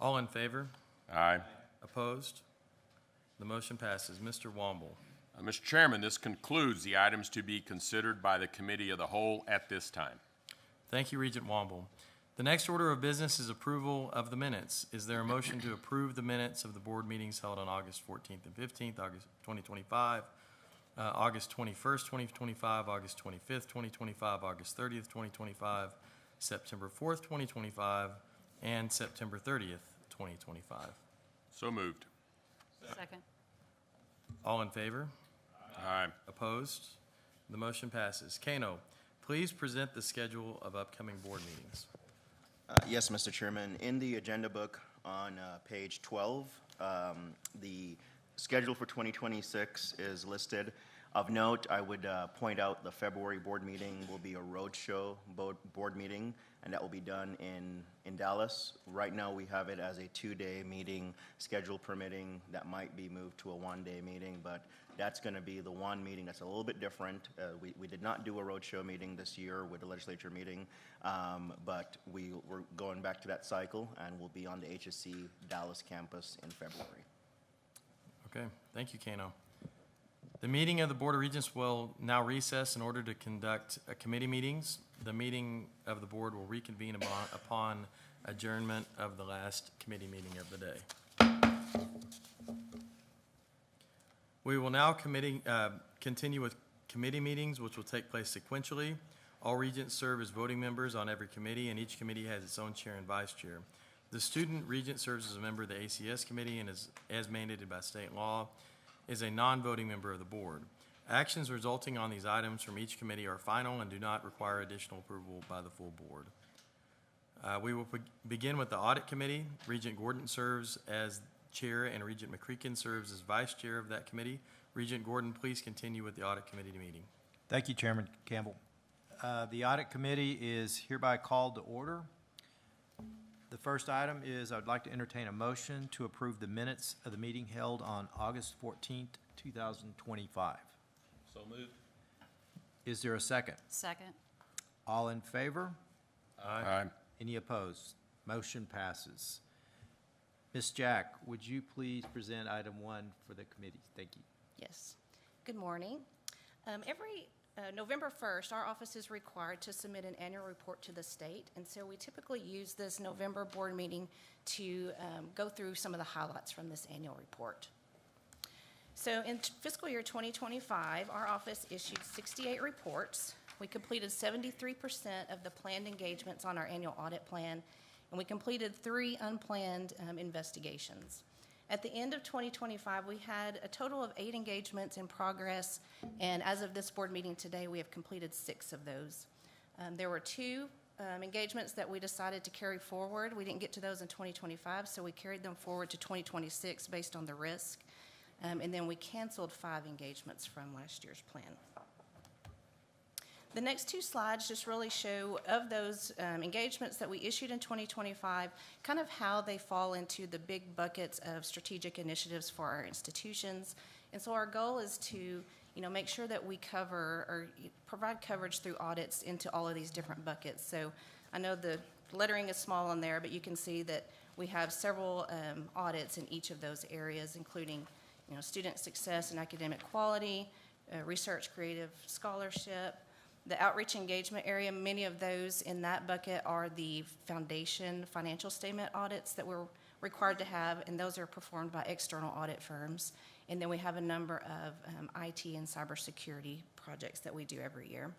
All in favor? Aye. Opposed? The motion passes. Mr. Womble. Mr. Chairman, this concludes the items to be considered by the committee of the whole at this time. Thank you, Regent Womble. The next order of business is approval of the minutes. Is there a motion to approve the minutes of the board meetings held on August 14th and 15th, August 2025, August 21st, 2025, August 25th, 2025, August 30th, 2025, September 4th, 2025, and September 30th, 2025? So moved. Second. All in favor? Aye. Opposed? The motion passes. Kano, please present the schedule of upcoming board meetings. Yes, Mr. Chairman. In the agenda book on page 12, the schedule for 2026 is listed. Of note, I would point out the February board meeting will be a roadshow board meeting, and that will be done in Dallas. Right now, we have it as a 2-day meeting, schedule permitting. That might be moved to a 1-day meeting, but that's going to be the one meeting that's a little bit different. We did not do a roadshow meeting this year with the legislature meeting, but we're going back to that cycle, and we'll be on the HSC Dallas campus in February. Okay, thank you, Kano. The meeting of the Board of Regents will now recess in order to conduct committee meetings. The meeting of the board will reconvene upon adjournment of the last committee meeting of the day. We will now continue with committee meetings, which will take place sequentially. All regents serve as voting members on every committee, and each committee has its own chair and vice chair. The student regent serves as a member of the ACS committee and is, as mandated by state law, is a non-voting member of the board. Actions resulting on these items from each committee are final and do not require additional approval by the full board. We will begin with the audit committee. Regent Gordon serves as chair and Regent McCreakin serves as vice chair of that committee. Regent Gordon, please continue with the audit committee meeting. Thank you, Chairman Campbell. The audit committee is hereby called to order. The first item is I would like to entertain a motion to approve the minutes of the meeting held on August 14th, 2025. So moved. Is there a second? Second. All in favor? Aye. Any opposed? Motion passes. Ms. Jack, would you please present item 1 for the committee? Thank you. Yes. Good morning. Every November 1st, our office is required to submit an annual report to the state, and so we typically use this November board meeting to go through some of the highlights from this annual report. So in fiscal year 2025, our office issued 68 reports. We completed 73% of the planned engagements on our annual audit plan, and we completed 3 unplanned investigations. At the end of 2025, we had a total of 8 engagements in progress, and as of this board meeting today, we have completed 6 of those. There were 2 engagements that we decided to carry forward. We didn't get to those in 2025, so we carried them forward to 2026 based on the risk, and then we canceled 5 engagements from last year's plan. The next 2 slides just really show of those engagements that we issued in 2025, kind of how they fall into the big buckets of strategic initiatives for our institutions. And so our goal is to, make sure that we cover or provide coverage through audits into all of these different buckets. So I know the lettering is small on there, but you can see that we have several audits in each of those areas, including, student success and academic quality, research creative scholarship, the outreach engagement area. Many of those in that bucket are the foundation financial statement audits that we're required to have, and those are performed by external audit firms. And then we have a number of IT and cybersecurity projects that we do every year.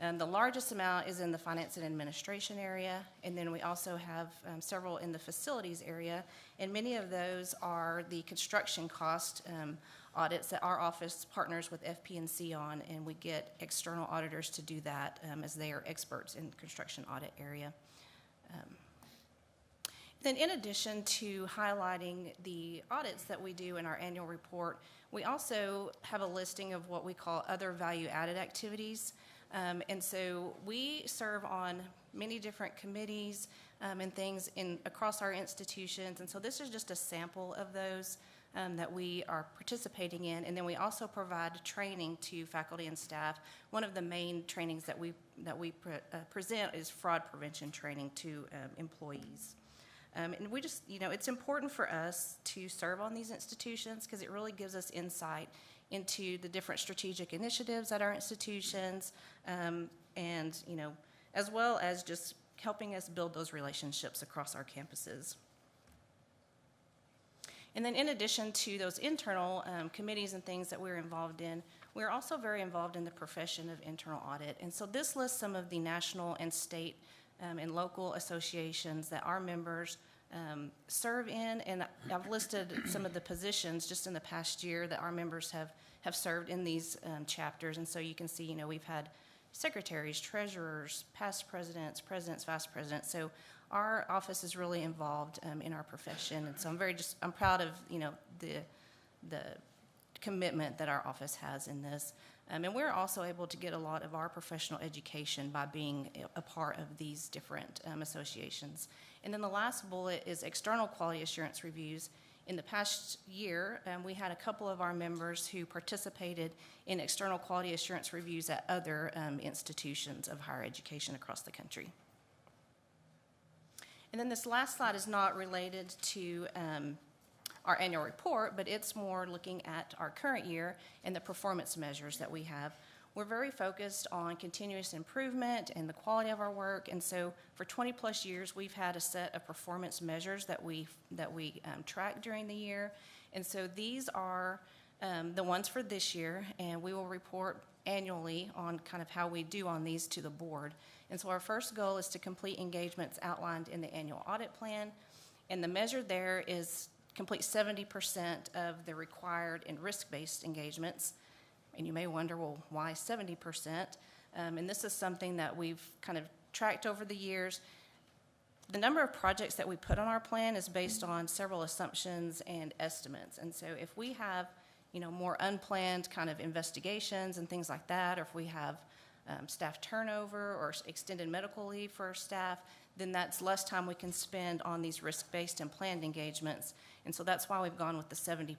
The largest amount is in the finance and administration area, and then we also have several in the facilities area, and many of those are the construction cost audits that our office partners with FP&C on, and we get external auditors to do that as they are experts in construction audit area. Then in addition to highlighting the audits that we do in our annual report, we also have a listing of what we call other value-added activities. And so we serve on many different committees and things across our institutions. And so this is just a sample of those that we are participating in. And then we also provide training to faculty and staff. One of the main trainings that we present is fraud prevention training to employees. And we just, it's important for us to serve on these institutions because it really gives us insight into the different strategic initiatives at our institutions, and, as well as just helping us build those relationships across our campuses. And then in addition to those internal committees and things that we're involved in, we're also very involved in the profession of internal audit. And so this lists some of the national and state and local associations that our members serve in, and I've listed some of the positions just in the past year that our members have served in these chapters. And so you can see, we've had secretaries, treasurers, past presidents, presidents, vice presidents. So our office is really involved in our profession, and so I'm proud of the commitment that our office has in this. And we're also able to get a lot of our professional education by being a part of these different associations. And then the last bullet is external quality assurance reviews. In the past year, we had a couple of our members who participated in external quality assurance reviews at other institutions of higher education across the country. And then this last slide is not related to our annual report, but it's more looking at our current year and the performance measures that we have. We're very focused on continuous improvement and the quality of our work, and so for 20 plus years we've had a set of performance measures that we track during the year. And so these are the ones for this year, and we will report annually on kind of how we do on these to the board. And so our first goal is to complete engagements outlined in the annual audit plan, and the measure there is complete 70% of the required and risk-based engagements. And you may wonder, well, why 70%? And this is something that we've kind of tracked over the years. The number of projects that we put on our plan is based on several assumptions and estimates. And so if we have, more unplanned kind of investigations and things like that, or if we have staff turnover or extended medical leave for our staff, then that's less time we can spend on these risk-based and planned engagements. And so that's why we've gone with the 70%.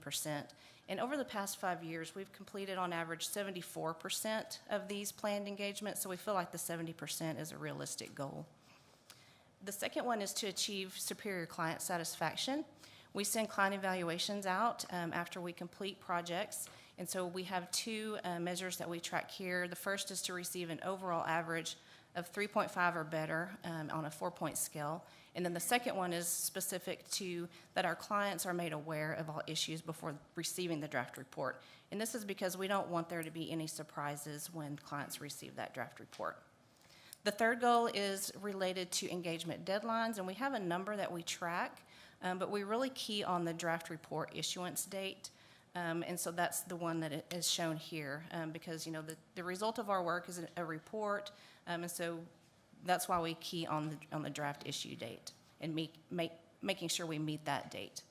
And over the past 5 years, we've completed on average 74% of these planned engagements, so we feel like the 70% is a realistic goal. The second one is to achieve superior client satisfaction. We send client evaluations out after we complete projects, and so we have two measures that we track here. The first is to receive an overall average of 3.5 or better on a 4-point scale. And then the second one is specific to that our clients are made aware of all issues before receiving the draft report. And this is because we don't want there to be any surprises when clients receive that draft report. The third goal is related to engagement deadlines, and we have a number that we track, but we really key on the draft report issuance date. And so that's the one that is shown here because, the result of our work is a report, and so that's why we key on the draft issue date and making sure we meet that date.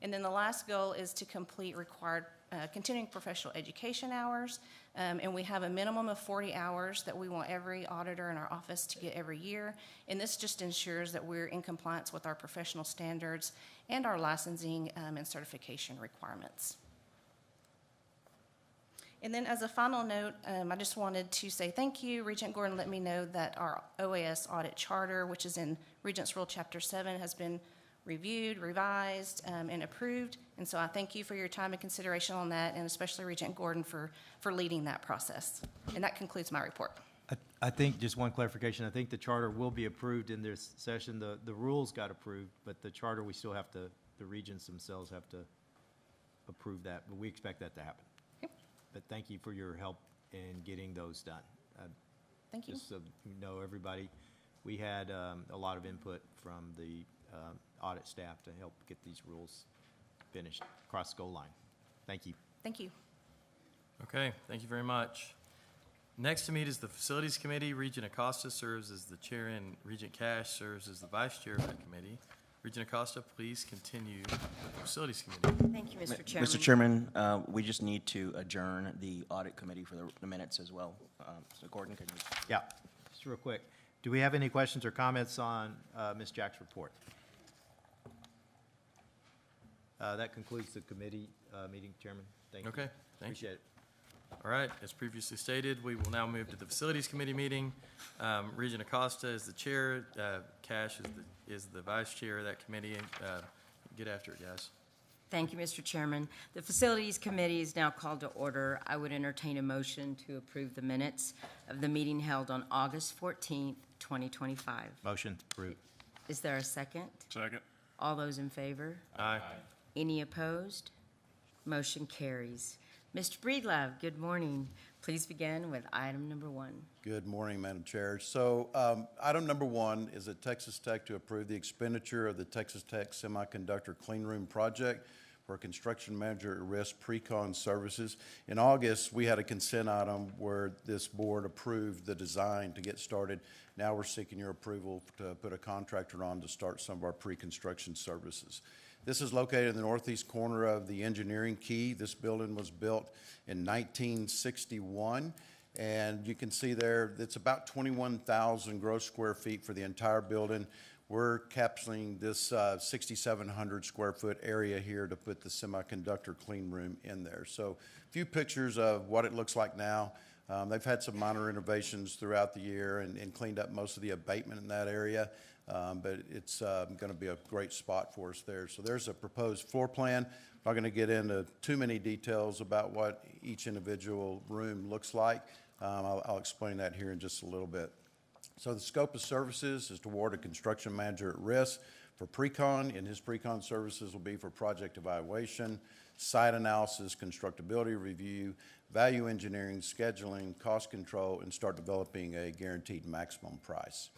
And then the last goal is to complete required continuing professional education hours, and we have a minimum of 40 hours that we want every auditor in our office to get every year, and this just ensures that we're in compliance with our professional standards and our licensing and certification requirements. And then as a final note, I just wanted to say thank you. Regent Gordon let me know that our OAS audit charter, which is in Regents Rule Chapter 7, has been reviewed, revised, and approved. And so I thank you for your time and consideration on that, and especially Regent Gordon for leading that process. And that concludes my report. I think, just one clarification, I think the charter will be approved in this session. The rules got approved, but the charter, we still have to, the regents themselves have to approve that, but we expect that to happen. But thank you for your help in getting those done. Thank you. Just so you know, everybody, we had a lot of input from the audit staff to help get these rules finished across the goal line. Thank you. Thank you. Okay, thank you very much. Next to meet is the Facilities Committee. Regent Acosta serves as the chair and Regent Cash serves as the vice chair of that committee. Regent Acosta, please continue with the Facilities Committee. Thank you, Mr. Chairman. Mr. Chairman, we just need to adjourn the audit committee for the minutes as well. So Gordon, could you? Yeah, just real quick. Do we have any questions or comments on Ms. Jack's report? That concludes the committee meeting, Chairman. Thank you. Okay, thank you. Appreciate it. All right, as previously stated, we will now move to the Facilities Committee meeting. Regent Acosta is the chair, Cash is the vice chair of that committee. Get after it, guys. Thank you, Mr. Chairman. The Facilities Committee is now called to order. I would entertain a motion to approve the minutes of the meeting held on August 14th, 2025. Motion approved. Is there a second? Second. All those in favor? Aye. Any opposed? Motion carries. Mr. Breedlove, good morning. Please begin with item number 1. Good morning, Madam Chair. So item number 1 is at Texas Tech to approve the expenditure of the Texas Tech Semiconductor Clean Room Project for construction manager at risk pre-con services. In August, we had a consent item where this board approved the design to get started. Now we're seeking your approval to put a contractor on to start some of our pre-construction services. This is located in the northeast corner of the engineering key. This building was built in 1961, and you can see there it's about 21,000 gross square feet for the entire building. We're capturing this 6,700 square foot area here to put the semiconductor clean room in there. So a few pictures of what it looks like now. They've had some minor renovations throughout the year and cleaned up most of the abatement in that area. But it's going to be a great spot for us there. So there's a proposed floor plan. I'm not going to get into too many details about what each individual room looks like. I'll explain that here in just a little bit. So the scope of services is to award a construction manager at risk for pre-con, and his pre-con services will be for project evaluation, site analysis, constructability review, value engineering, scheduling, cost control, and start developing a guaranteed maximum price.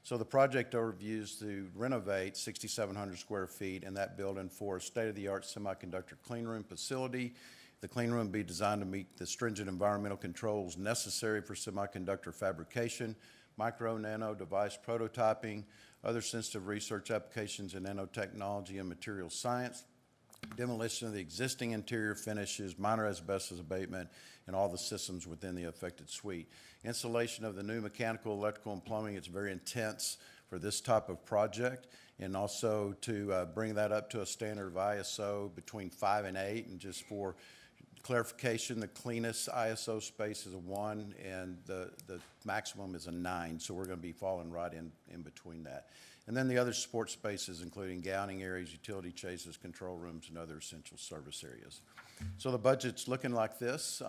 So the project overview is to renovate 6,700 square feet in that building for a state-of-the-art semiconductor clean room facility. The clean room will be designed to meet the stringent environmental controls necessary for semiconductor fabrication, micro nano device prototyping, other sensitive research applications in nanotechnology and material science, demolition of the existing interior finishes, minor asbestos abatement, and all the systems within the affected suite. Installation of the new mechanical, electrical, and plumbing, it's very intense for this type of project, and also to bring that up to a standard of ISO between 5 and 8, and just for clarification, the cleanest ISO space is a 1, and the maximum is a 9, so we're going to be falling right in between that. And then the other support spaces, including gowning areas, utility chases, control rooms, and other essential service areas. So the budget's looking like this.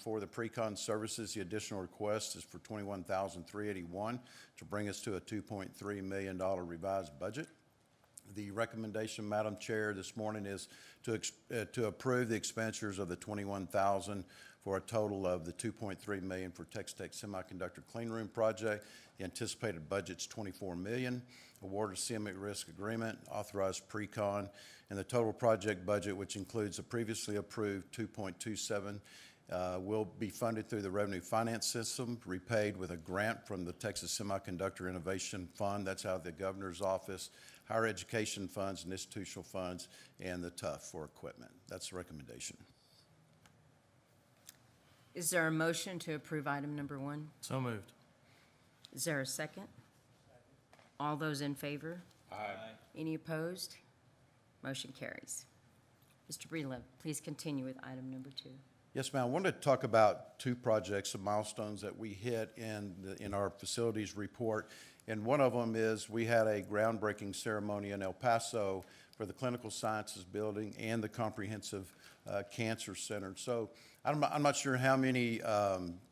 For the pre-con services, the additional request is for $21,381 to bring us to a $2.3 million revised budget. The recommendation, Madam Chair, this morning is to approve the expenditures of the $21,000 for a total of the $2.3 million for Texas Tech Semiconductor Clean Room Project. The anticipated budget's $24 million. Award a CM at risk agreement, authorized pre-con, and the total project budget, which includes a previously approved $2.27, will be funded through the revenue finance system, repaid with a grant from the Texas Semiconductor Innovation Fund. That's out of the governor's office, higher education funds and institutional funds, and the TUF for equipment. That's the recommendation. Is there a motion to approve item number 1? So moved. Is there a second? All those in favor? Aye. Any opposed? Motion carries. Mr. Breedlove, please continue with item number 2. Yes, ma'am. I wanted to talk about 2 projects, some milestones that we hit in our facilities report. And one of them is we had a groundbreaking ceremony in El Paso for the Clinical Sciences Building and the Comprehensive Cancer Center. So I'm not sure how many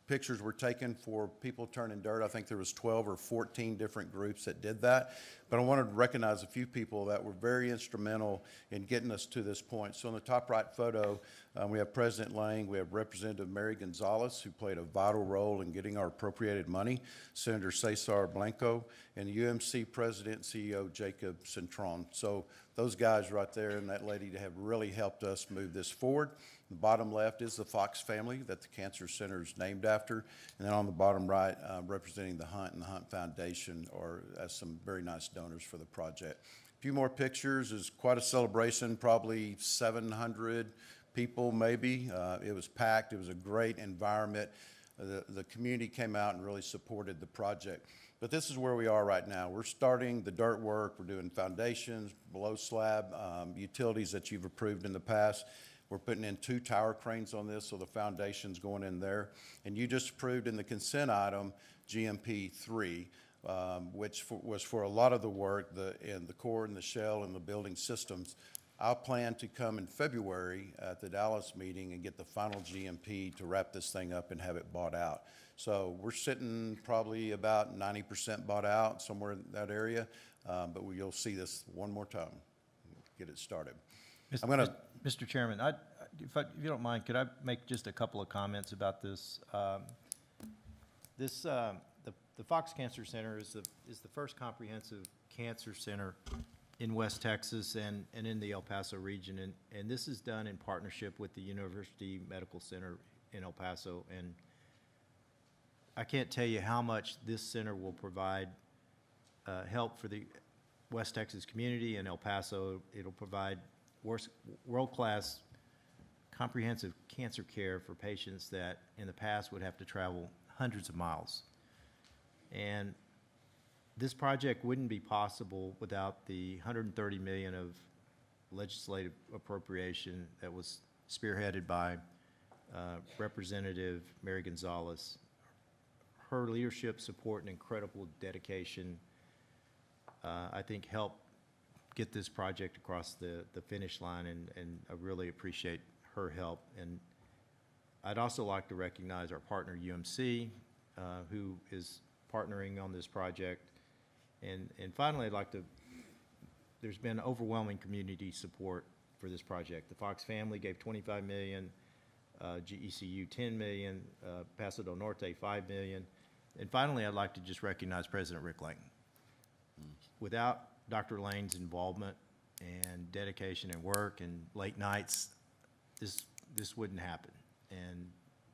pictures were taken for people turning dirt. I think there was 12 or 14 different groups that did that. But I wanted to recognize a few people that were very instrumental in getting us to this point. So in the top right photo, we have President Lang, we have Representative Mary Gonzalez, who played a vital role in getting our appropriated money, Senator Cesar Blanco, and UMC President and CEO Jacob Cintron. So those guys right there and that lady have really helped us move this forward. The bottom left is the Fox family that the Cancer Center is named after. And then on the bottom right, representing the Hunt and the Hunt Foundation are as some very nice donors for the project. A few more pictures. Is quite a celebration, probably 700 people maybe. It was packed. It was a great environment. The community came out and really supported the project. But this is where we are right now. We're starting the dirt work. We're doing foundations, below slab, utilities that you've approved in the past. We're putting in 2 tower cranes on this, so the foundation's going in there. And you just approved in the consent item GMP 3, which was for a lot of the work, in the core and the shell and the building systems. I'll plan to come in February at the Dallas meeting and get the final GMP to wrap this thing up and have it bought out. So we're sitting probably about 90% bought out, somewhere in that area. But you'll see this one more time, get it started. Mr. Chairman, if you don't mind, could I make just a couple of comments about this? The Fox Cancer Center is the first comprehensive cancer center in West Texas and in the El Paso region, and this is done in partnership with the University Medical Center in El Paso. And I can't tell you how much this center will provide help for the West Texas community and El Paso. It'll provide world-class comprehensive cancer care for patients that in the past would have to travel hundreds of miles. And this project wouldn't be possible without the $130 million of legislative appropriation that was spearheaded by Representative Mary Gonzalez. Her leadership, support, and incredible dedication, I think, helped get this project across the finish line, and I really appreciate her help. And I'd also like to recognize our partner UMC, who is partnering on this project. And finally, there's been overwhelming community support for this project. The Fox family gave $25 million, GECU $10 million, Paso del Norte $5 million. And finally, I'd like to just recognize President Rick Lang. Without Dr. Lane's involvement and dedication and work and late nights, this wouldn't happen. And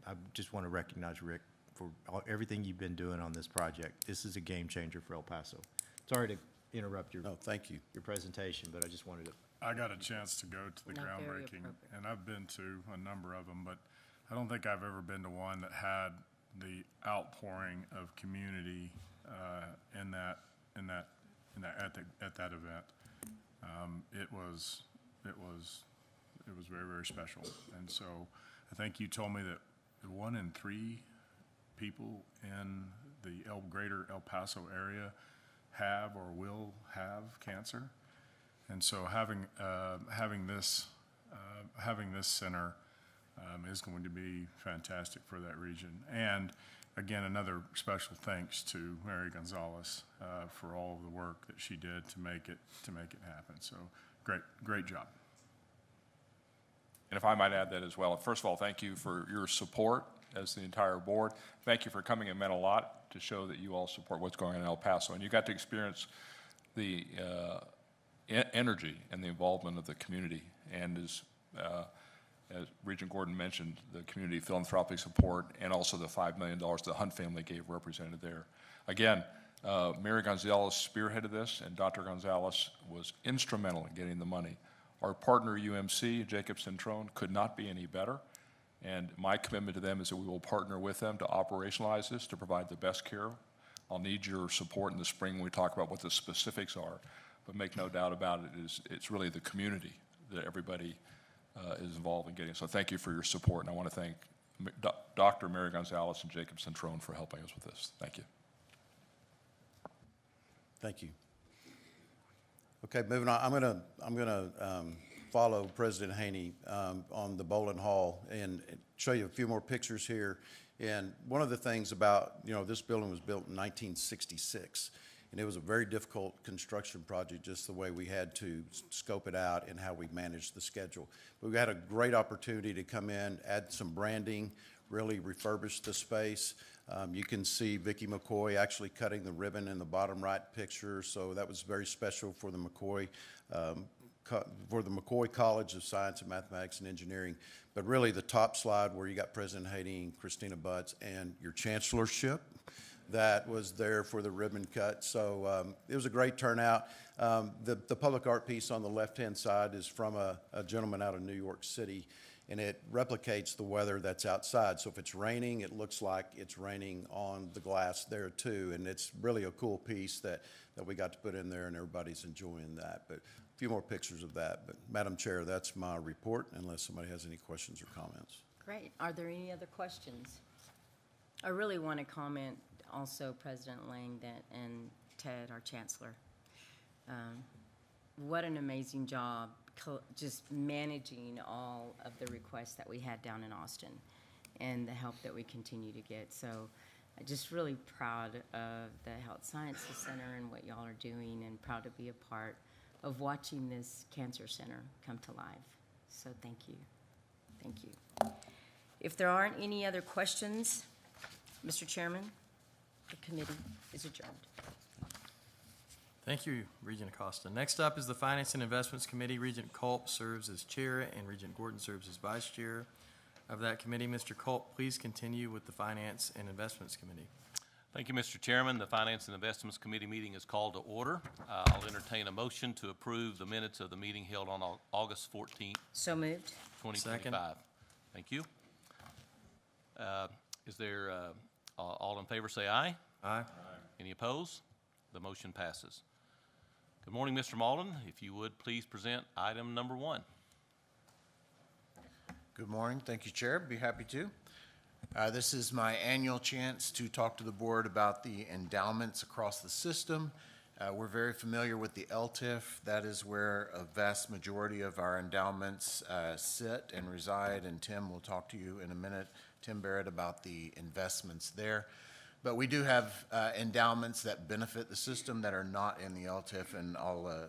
I just want to recognize Rick for everything you've been doing on this project. This is a game changer for El Paso. Sorry to interrupt your thank you. Your presentation, but I just wanted to. I got a chance to go to the groundbreaking, and I've been to a number of them, but I don't think I've ever been to one that had the outpouring of community at that event. It was very, very special. And so I think you told me that 1 in 3 people in the greater El Paso area have or will have cancer. And so having this center is going to be fantastic for that region. And again, another special thanks to Mary Gonzalez for all of the work that she did to make it happen. So great job. And if I might add that as well, first of all, thank you for your support as the entire board. Thank you for coming. It meant a lot to show that you all support what's going on in El Paso. And you got to experience the energy and the involvement of the community. And as Regent Gordon mentioned, the community philanthropic support and also the $5 million the Hunt family gave represented there. Again, Mary Gonzalez spearheaded this, and Dr. Gonzalez was instrumental in getting the money. Our partner UMC, Jacob Cintron, could not be any better. And my commitment to them is that we will partner with them to operationalize this, to provide the best care. I'll need your support in the spring when we talk about what the specifics are. But make no doubt about it, it's really the community that everybody is involved in getting. So thank you for your support, and I want to thank Dr. Mary Gonzalez and Jacob Cintron for helping us with this. Thank you. Thank you. Okay, moving on. I'm gonna follow President Haney on the Bowling Hall and show you a few more pictures here. And one of the things about, this building was built in 1966, and it was a very difficult construction project, just the way we had to scope it out and how we managed the schedule. But we had a great opportunity to come in, add some branding, really refurbish the space. You can see Vicki McCoy actually cutting the ribbon in the bottom right picture, so that was very special for the McCoy College of Science and Mathematics and Engineering. But really the top slide where you got President Haney and Christina Butts and your chancellorship that was there for the ribbon cut. So it was a great turnout. The public art piece on the left-hand side is from a gentleman out of New York City, and it replicates the weather that's outside. So if it's raining, it looks like it's raining on the glass there too. And it's really a cool piece that we got to put in there, and everybody's enjoying that. But a few more pictures of that. But Madam Chair, that's my report, unless somebody has any questions or comments. Great. Are there any other questions? I really want to comment also, President Lang and Ted, our Chancellor. What an amazing job just managing all of the requests that we had down in Austin and the help that we continue to get. So I'm just really proud of the Health Sciences Center and what y'all are doing, and proud to be a part of watching this cancer center come to life. So thank you. Thank you. If there aren't any other questions, Mr. Chairman, the committee is adjourned. Thank you, Regent Acosta. Next up is the Finance and Investments Committee. Regent Culp serves as chair, and Regent Gordon serves as vice chair of that committee. Mr. Culp, please continue with the Finance and Investments Committee. Thank you, Mr. Chairman. The Finance and Investments Committee meeting is called to order. I'll entertain a motion to approve the minutes of the meeting held on August 14th. So moved. 2025. Second. Thank you. Is there, all in favor say aye. Aye. Any opposed? The motion passes. Good morning, Mr. Malden. If you would, please present item number 1. Good morning. Thank you, Chair. Be happy to. This is my annual chance to talk to the board about the endowments across the system. We're very familiar with the LTIF. That is where a vast majority of our endowments sit and reside, and Tim will talk to you in a minute, Tim Barrett, about the investments there. But we do have endowments that benefit the system that are not in the LTIF, and I'll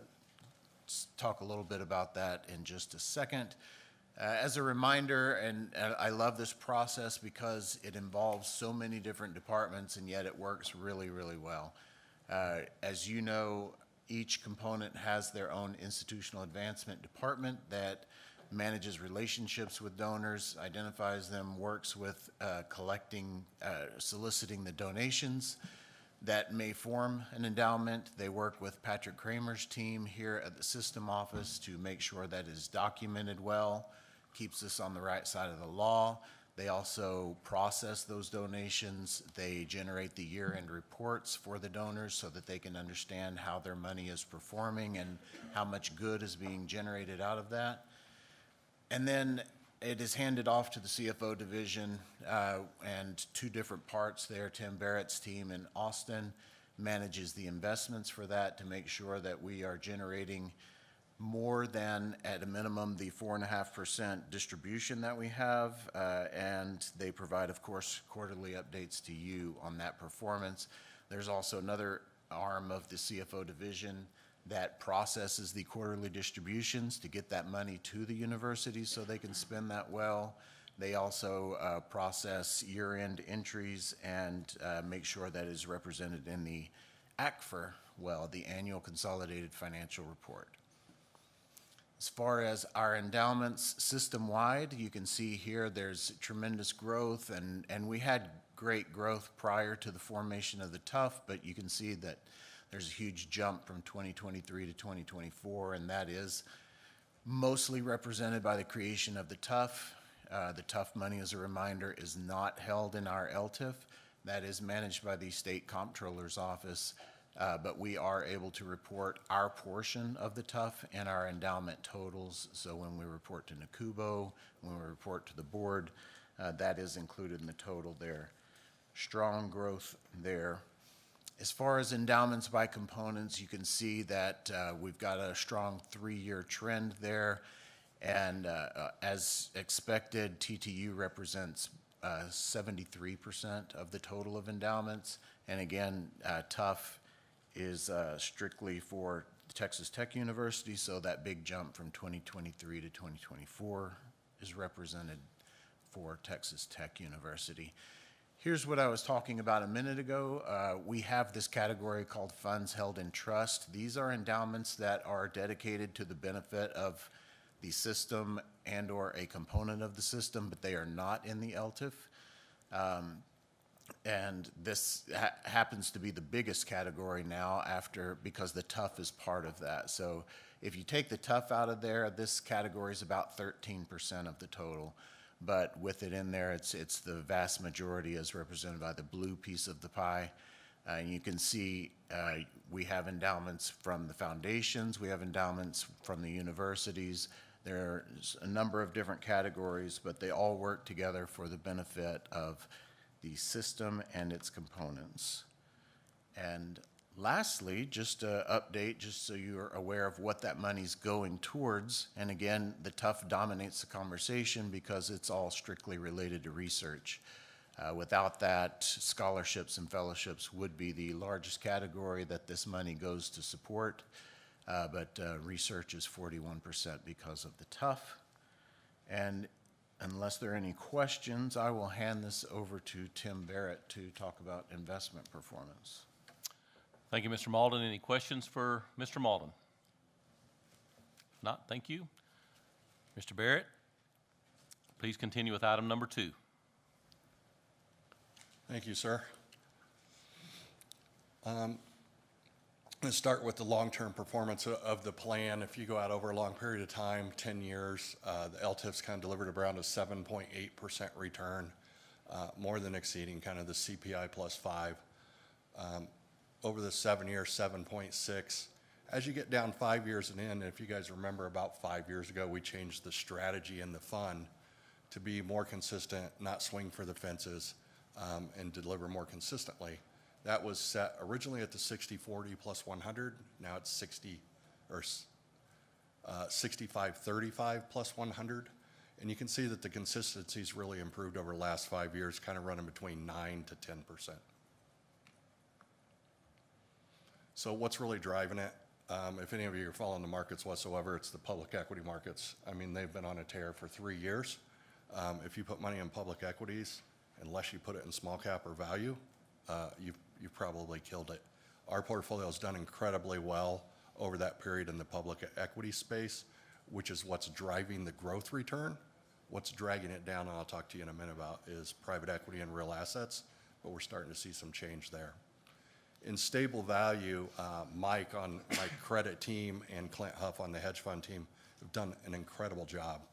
talk a little bit about that in just a second. As a reminder, and I love this process because it involves so many different departments, and yet it works really, really well. As you know, each component has their own institutional advancement department that manages relationships with donors, identifies them, works with collecting, soliciting the donations that may form an endowment. They work with Patrick Kramer's team here at the system office to make sure that is documented well, keeps us on the right side of the law. They also process those donations. They generate the year-end reports for the donors so that they can understand how their money is performing and how much good is being generated out of that. And then it is handed off to the CFO division and 2 different parts there. Tim Barrett's team in Austin manages the investments for that to make sure that we are generating more than, at a minimum, the 4.5% distribution that we have. And they provide, of course, quarterly updates to you on that performance. There's also another arm of the CFO division that processes the quarterly distributions to get that money to the university so they can spend that well. They also process year-end entries and make sure that is represented in the ACFR, the Annual Consolidated Financial Report. As far as our endowments system-wide, you can see here there's tremendous growth, and we had great growth prior to the formation of the TUF, but you can see that there's a huge jump from 2023 to 2024, and that is mostly represented by the creation of the TUF. The TUF money, as a reminder, is not held in our LTIF. That is managed by the State Comptroller's Office, but we are able to report our portion of the TUF and our endowment totals. So when we report to NACUBO, when we report to the board, that is included in the total there. Strong growth there. As far as endowments by components, you can see that we've got a strong 3-year trend there. And as expected, TTU represents 73% of the total of endowments. And again, TUF is strictly for Texas Tech University, so that big jump from 2023 to 2024 is represented for Texas Tech University. Here's what I was talking about a minute ago. We have this category called funds held in trust. These are endowments that are dedicated to the benefit of the system and/or a component of the system, but they are not in the LTIF. And this happens to be the biggest category now because the TUF is part of that. So if you take the TUF out of there, this category is about 13% of the total. But with it in there, it's the vast majority as represented by the blue piece of the pie. And you can see we have endowments from the foundations, we have endowments from the universities. There's a number of different categories, but they all work together for the benefit of the system and its components. And lastly, just an update, just so you're aware of what that money's going towards. And again, the TUF dominates the conversation because it's all strictly related to research. Without that, scholarships and fellowships would be the largest category that this money goes to support. But research is 41% because of the TUF. And unless there are any questions, I will hand this over to Tim Barrett to talk about investment performance. Thank you, Mr. Malden. Any questions for Mr. Malden? If not, thank you. Mr. Barrett, please continue with item number 2. Thank you, sir. Let's start with the long-term performance of the plan. If you go out over a long period of time, 10 years, the LTIF's kind of delivered around a 7.8% return, more than exceeding kind of the CPI plus 5. Over the 7 years, 7.6. As you get down 5 years and in, if you guys remember about 5 years ago, we changed the strategy in the fund to be more consistent, not swing for the fences, and deliver more consistently. That was set originally at the 60-40 plus 100. Now it's 65-35 plus 100. And you can see that the consistency's really improved over the last 5 years, kind of running between 9 to 10%. So what's really driving it? If any of you are following the markets whatsoever, it's the public equity markets. I mean, they've been on a tear for 3 years. If you put money in public equities, unless you put it in small cap or value, you've probably killed it. Our portfolio has done incredibly well over that period in the public equity space, which is what's driving the growth return. What's dragging it down, and I'll talk to you in a minute about, is private equity and real assets, but we're starting to see some change there. In stable value, Mike on my credit team and Clint Huff on the hedge fund team have done an incredible job.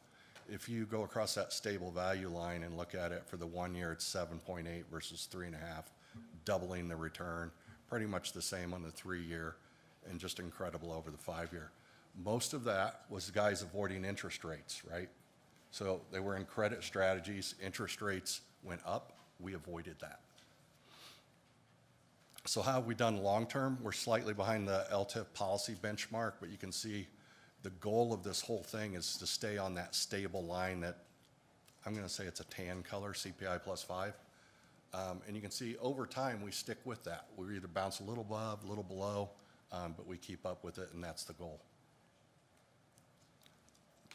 If you go across that stable value line and look at it for the 1 year, it's 7.8 versus 3.5, doubling the return, pretty much the same on the 3 year, and just incredible over the 5 year. Most of that was guys avoiding interest rates, right? So they were in credit strategies, interest rates went up, we avoided that. So how have we done long-term? We're slightly behind the LTIF policy benchmark, but you can see the goal of this whole thing is to stay on that stable line that, I'm gonna say it's a tan color, CPI plus 5. And you can see over time, we stick with that. We either bounce a little above, a little below, but we keep up with it, and that's the goal.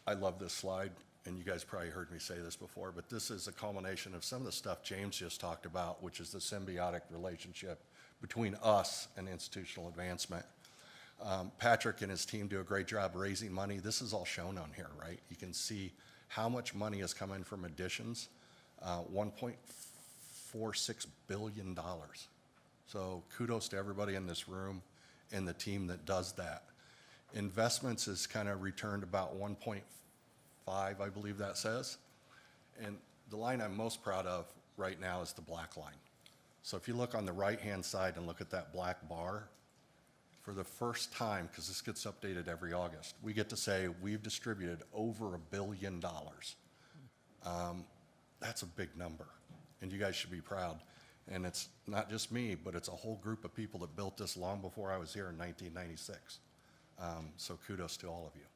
I love this slide, and you guys probably heard me say this before, but this is a culmination of some of the stuff James just talked about, which is the symbiotic relationship between us and institutional advancement. Patrick and his team do a great job raising money. This is all shown on here, right? You can see how much money has come in from additions, $1.46 billion. So kudos to everybody in this room and the team that does that. Investments has kind of returned about 1.5, I believe that says. And the line I'm most proud of right now is the black line. So if you look on the right-hand side and look at that black bar, for the first time, because this gets updated every August, we get to say we've distributed over $1 billion. That's a big number, and you guys should be proud. And it's not just me, but it's a whole group of people that built this long before I was here in 1996. So kudos to all of you.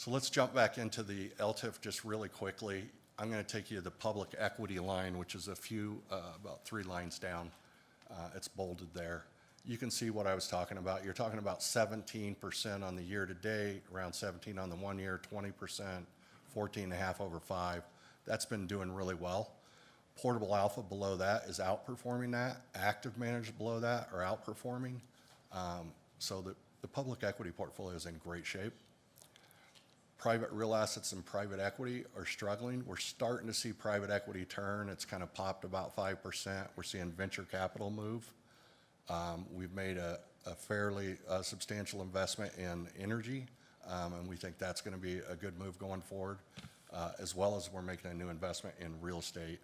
So let's jump back into the LTIF just really quickly. I'm going to take you to the public equity line, which is about 3 lines down. It's bolded there. You can see what I was talking about. You're talking about 17% on the year to date, around 17 on the 1 year, 20%, 14.5 over 5. That's been doing really well. Portable Alpha below that is outperforming that. Active managed below that are outperforming. So the public equity portfolio is in great shape. Private real assets and private equity are struggling. We're starting to see private equity turn. It's kind of popped about 5%. We're seeing venture capital move. We've made a fairly substantial investment in energy, and we think that's going to be a good move going forward, as well as we're making a new investment in real estate.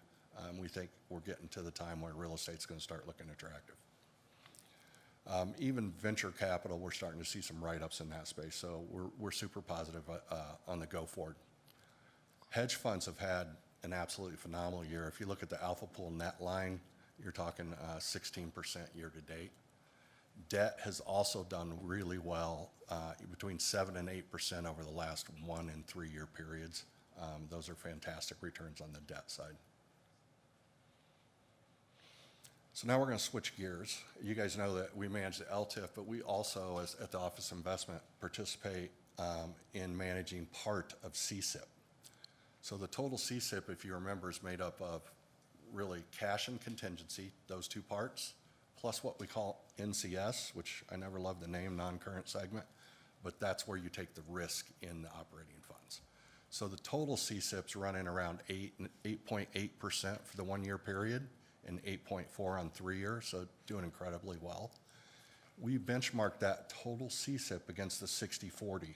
We think we're getting to the time where real estate's going to start looking attractive. Even venture capital, we're starting to see some write-ups in that space, so we're super positive on the go forward. Hedge funds have had an absolutely phenomenal year. If you look at the Alpha Pool net line, you're talking 16% year to date. Debt has also done really well, between 7 and 8% over the last 1 and 3 year periods. Those are fantastic returns on the debt side. So now we're going to switch gears. You guys know that we manage the LTIF, but we also, at the Office of Investment, participate in managing part of CSIP. So the total CSIP, if you remember, is made up of really cash and contingency, those 2 parts, plus what we call NCS, which I never loved the name, non-current segment, but that's where you take the risk in the operating funds. So the total CSIP's running around 8.8% for the 1 year period, and 8.4 on 3 years, so doing incredibly well. We benchmark that total CSIP against the 60/40.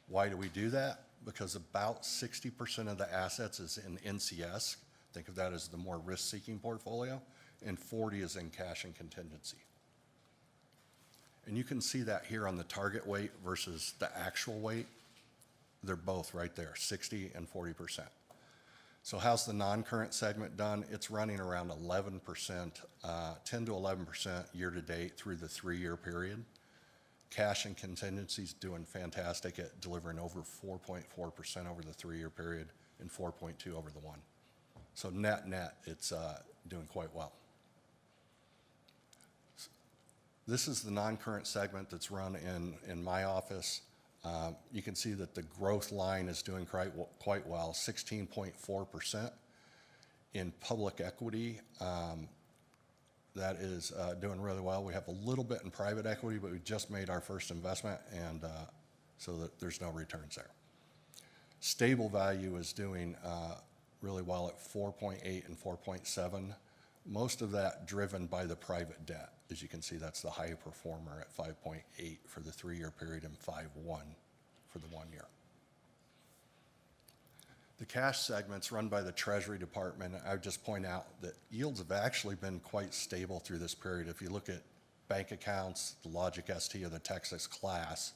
Why do we do that? Because about 60% of the assets is in NCS. Think of that as the more risk-seeking portfolio, and 40 is in cash and contingency. And you can see that here on the target weight versus the actual weight. They're both right there, 60 and 40%. So how's the non-current segment done? It's running around 11%, 10 to 11% year to date through the 3 year period. Cash and contingency's doing fantastic at delivering over 4.4% over the 3 year period and 4.2 over the 1. So net, it's doing quite well. This is the non-current segment that's run in my office. You can see that the growth line is doing quite well, 16.4%. In public equity, that is doing really well. We have a little bit in private equity, but we just made our first investment, and so that there's no returns there. Stable value is doing really well at 4.8 and 4.7. Most of that driven by the private debt. As you can see, that's the high performer at 5.8 for the 3 year period and 5.1 for the 1 year. The cash segment's run by the Treasury Department. I would just point out that yields have actually been quite stable through this period. If you look at bank accounts, the Logic ST or the Texas class,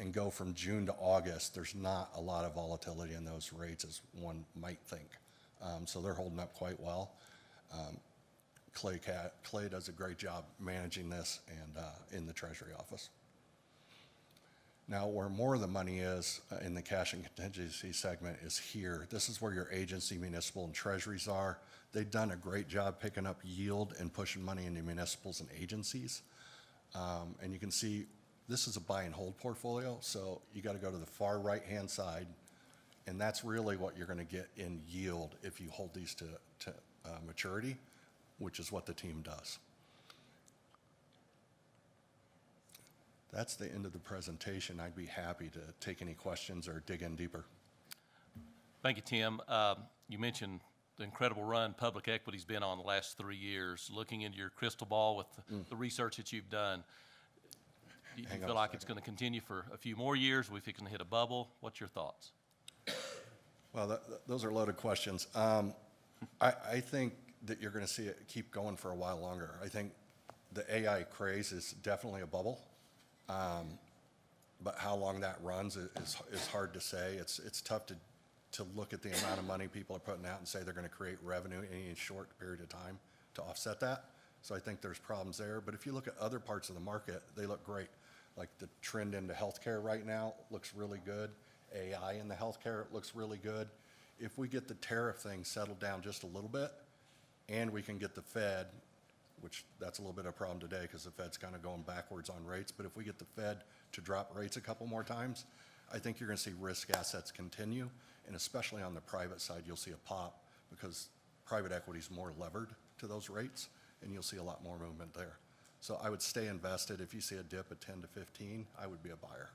and go from June to August, there's not a lot of volatility in those rates as one might think. So they're holding up quite well. Clay does a great job managing this and in the Treasury office. Now, where more of the money is in the cash and contingency segment is here. This is where your agency, municipal, and treasuries are. They've done a great job picking up yield and pushing money into municipals and agencies. And you can see this is a buy and hold portfolio, so you got to go to the far right-hand side, and that's really what you're going to get in yield if you hold these to maturity, which is what the team does. That's the end of the presentation. I'd be happy to take any questions or dig in deeper. Thank you, Tim. You mentioned the incredible run public equity's been on the last 3 years. Looking into your crystal ball with the research that you've done, do you feel like it's going to continue for a few more years? We think it's going to hit a bubble. What's your thoughts? Well, those are loaded questions. I think that you're going to see it keep going for a while longer. I think the AI craze is definitely a bubble. But how long that runs is hard to say. It's tough to look at the amount of money people are putting out and say they're going to create revenue in any short period of time to offset that. So I think there's problems there. But if you look at other parts of the market, they look great. like the trend into healthcare right now looks really good. AI in the healthcare looks really good. If we get the tariff thing settled down just a little bit, and we can get the Fed, which that's a little bit of a problem today because the Fed's kind of going backwards on rates, but if we get the Fed to drop rates a couple more times, I think you're going to see risk assets continue, and especially on the private side, you'll see a pop because private equity is more levered to those rates, and you'll see a lot more movement there. So I would stay invested. If you see a dip at 10 to 15, I would be a buyer.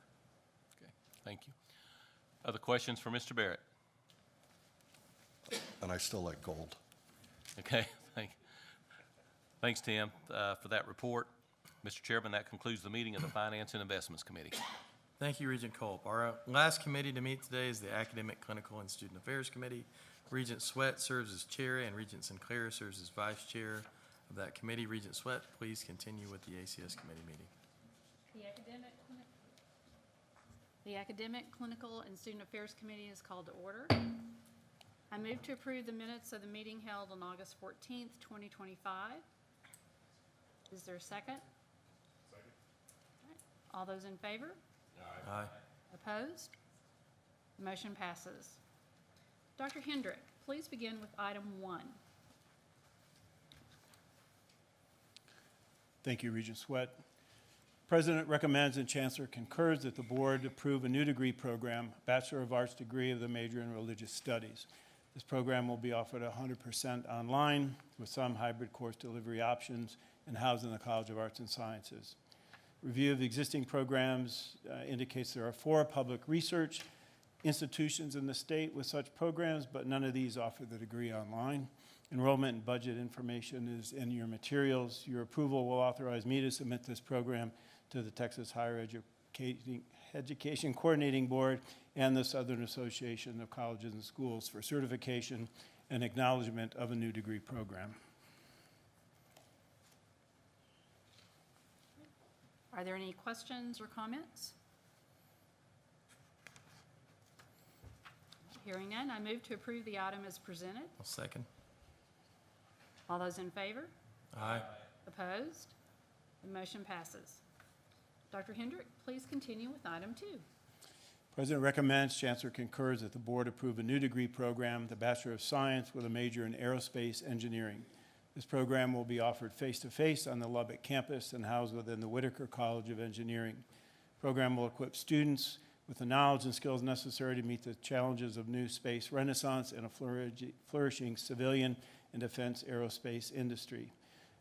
Okay, thank you. Other questions for Mr. Barrett? And I still like gold. Okay, thanks, Tim, for that report. Mr. Chairman, that concludes the meeting of the Finance and Investments Committee. Thank you, Regent Culp. Our last committee to meet today is the Academic, Clinical, and Student Affairs Committee. Regent Sweat serves as chair, and Regent Sinclair serves as vice chair of that committee. Regent Sweat, please continue with the ACS committee meeting. The Academic, Clinical, and Student Affairs Committee is called to order. I move to approve the minutes of the meeting held on August 14th, 2025. Is there a second? Second. All those in favor? Aye. Opposed? The motion passes. Dr. Hendrick, please begin with item 1. Thank you, Regent Sweat. President recommends and Chancellor concurs that the board approve a new degree program, Bachelor of Arts degree of the major in Religious Studies. This program will be offered 100% online with some hybrid course delivery options and housed in the College of Arts and Sciences. Review of the existing programs indicates there are 4 public research institutions in the state with such programs, but none of these offer the degree online. Enrollment and budget information is in your materials. Your approval will authorize me to submit this program to the Texas Higher Education Coordinating Board and the Southern Association of Colleges and Schools for certification and acknowledgement of a new degree program. Are there any questions or comments? Hearing none, I move to approve the item as presented. I'll second. All those in favor? Aye. Opposed? The motion passes. Dr. Hendrick, please continue with item 2. President recommends, Chancellor concurs that the board approve a new degree program, the Bachelor of Science with a major in Aerospace Engineering. This program will be offered face-to-face on the Lubbock campus and housed within the Whitaker College of Engineering. The program will equip students with the knowledge and skills necessary to meet the challenges of new space renaissance and a flourishing civilian and defense aerospace industry.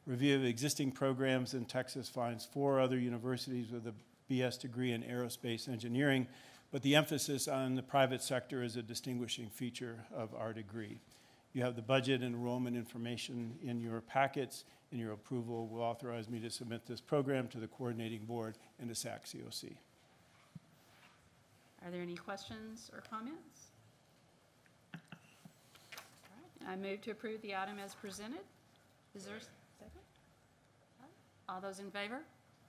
Review of existing programs in Texas finds 4 other universities with a BS degree in aerospace engineering, but the emphasis on the private sector is a distinguishing feature of our degree. You have the budget and enrollment information in your packets, and your approval will authorize me to submit this program to the coordinating board and to SAC-COC. Are there any questions or comments? All right, I move to approve the item as presented. Is there a second? All those in favor?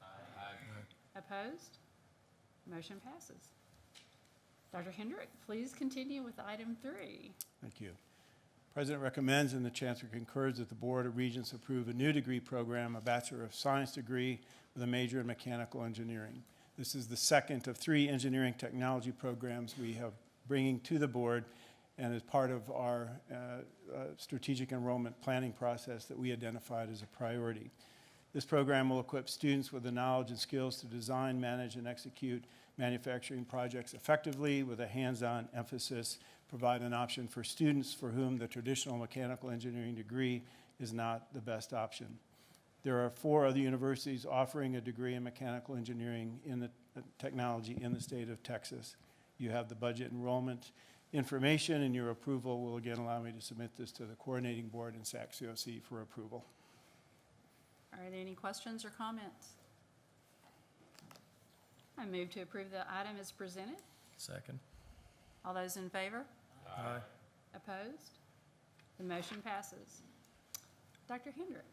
Aye. Opposed? Motion passes. Dr. Hendrick, please continue with item 3. Thank you. President recommends and the Chancellor concurs that the Board of Regents approve a new degree program, a Bachelor of Science degree with a major in mechanical engineering. This is the second of 3 engineering technology programs we have bringing to the board and is part of our strategic enrollment planning process that we identified as a priority. This program will equip students with the knowledge and skills to design, manage, and execute manufacturing projects effectively with a hands-on emphasis, provide an option for students for whom the traditional mechanical engineering degree is not the best option. There are 4 other universities offering a degree in mechanical engineering in the technology in the state of Texas. You have the budget enrollment information, and your approval will again allow me to submit this to the coordinating board and SAC-COC for approval. Are there any questions or comments? I move to approve the item as presented. Second. All those in favor? Aye. Opposed? The motion passes. Dr. Hendrick,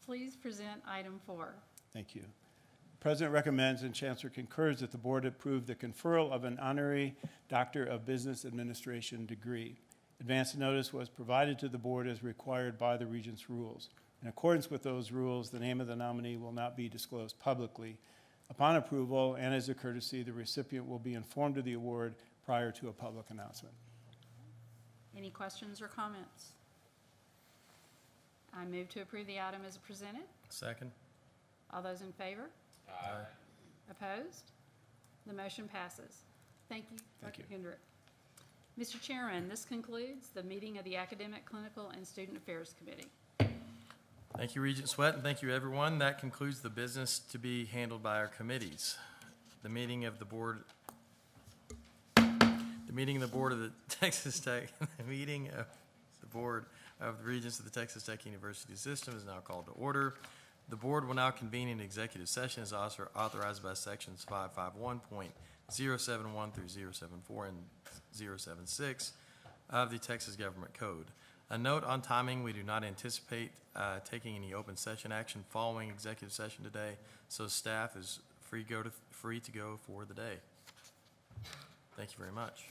please present item 4. Thank you. The President recommends and Chancellor concurs that the board approve the conferral of an honorary Doctor of Business Administration degree. Advance notice was provided to the board as required by the Regents' rules. In accordance with those rules, the name of the nominee will not be disclosed publicly. Upon approval, and as a courtesy, the recipient will be informed of the award prior to a public announcement. Any questions or comments? I move to approve the item as presented. Second. All those in favor? Aye. Opposed? The motion passes. Thank you, Thank Dr. you. Kendrick. Mr. Chairman, this concludes the meeting of the Academic, Clinical, and Student Affairs Committee. Thank you, Regent Sweat, and thank you, everyone. That concludes the business to be handled by our committees. The meeting of the board of the Texas Tech, the meeting of the Board of the Regents of the Texas Tech University System is now called to order. The board will now convene in executive session as also authorized by sections 551.071 through 074 and 076 of the Texas Government Code. A note on timing, we do not anticipate taking any open session action following executive session today, so staff is free to go for the day. Thank you very much.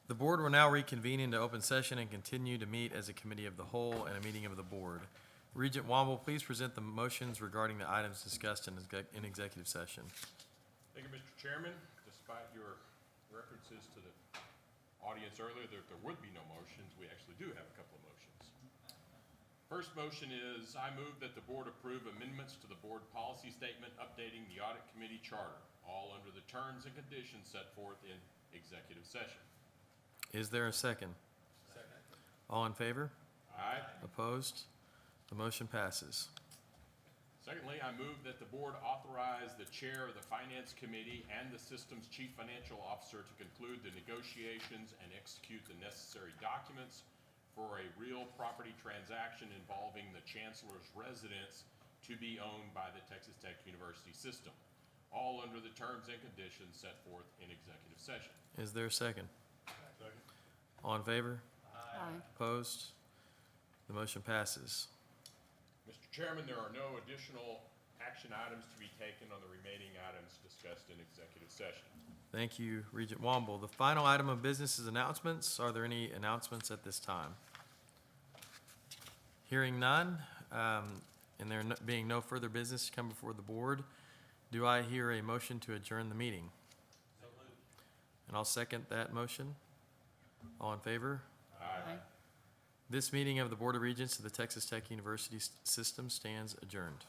The board will now reconvene into open session and continue to meet as a committee of the whole and a meeting of the board. Regent Womble, please present the motions regarding the items discussed in executive session. Thank you, Mr. Chairman. Despite your references to the audience earlier that there would be no motions, we actually do have a couple of motions. First motion is, I move that the board approve amendments to the board policy statement updating the audit committee charter, all under the terms and conditions set forth in executive session. Is there a second? Second. All in favor? Aye. Opposed? The motion passes. Secondly, I move that the board authorize the chair of the finance committee and the system's chief financial officer to conclude the negotiations and execute the necessary documents for a real property transaction involving the chancellor's residence to be owned by the Texas Tech University system, all under the terms and conditions set forth in executive session. Is there a second? Second. All in favor? Aye. Opposed? The motion passes. Mr. Chairman, there are no additional action items to be taken on the remaining items discussed in executive session. Thank you, Regent Womble. The final item of business is announcements. Are there any announcements at this time? Hearing none, and there being no further business to come before the board, do I hear a motion to adjourn the meeting? So moved. And I'll second that motion. All in favor? Aye. This meeting of the Board of Regents of the Texas Tech University System stands adjourned.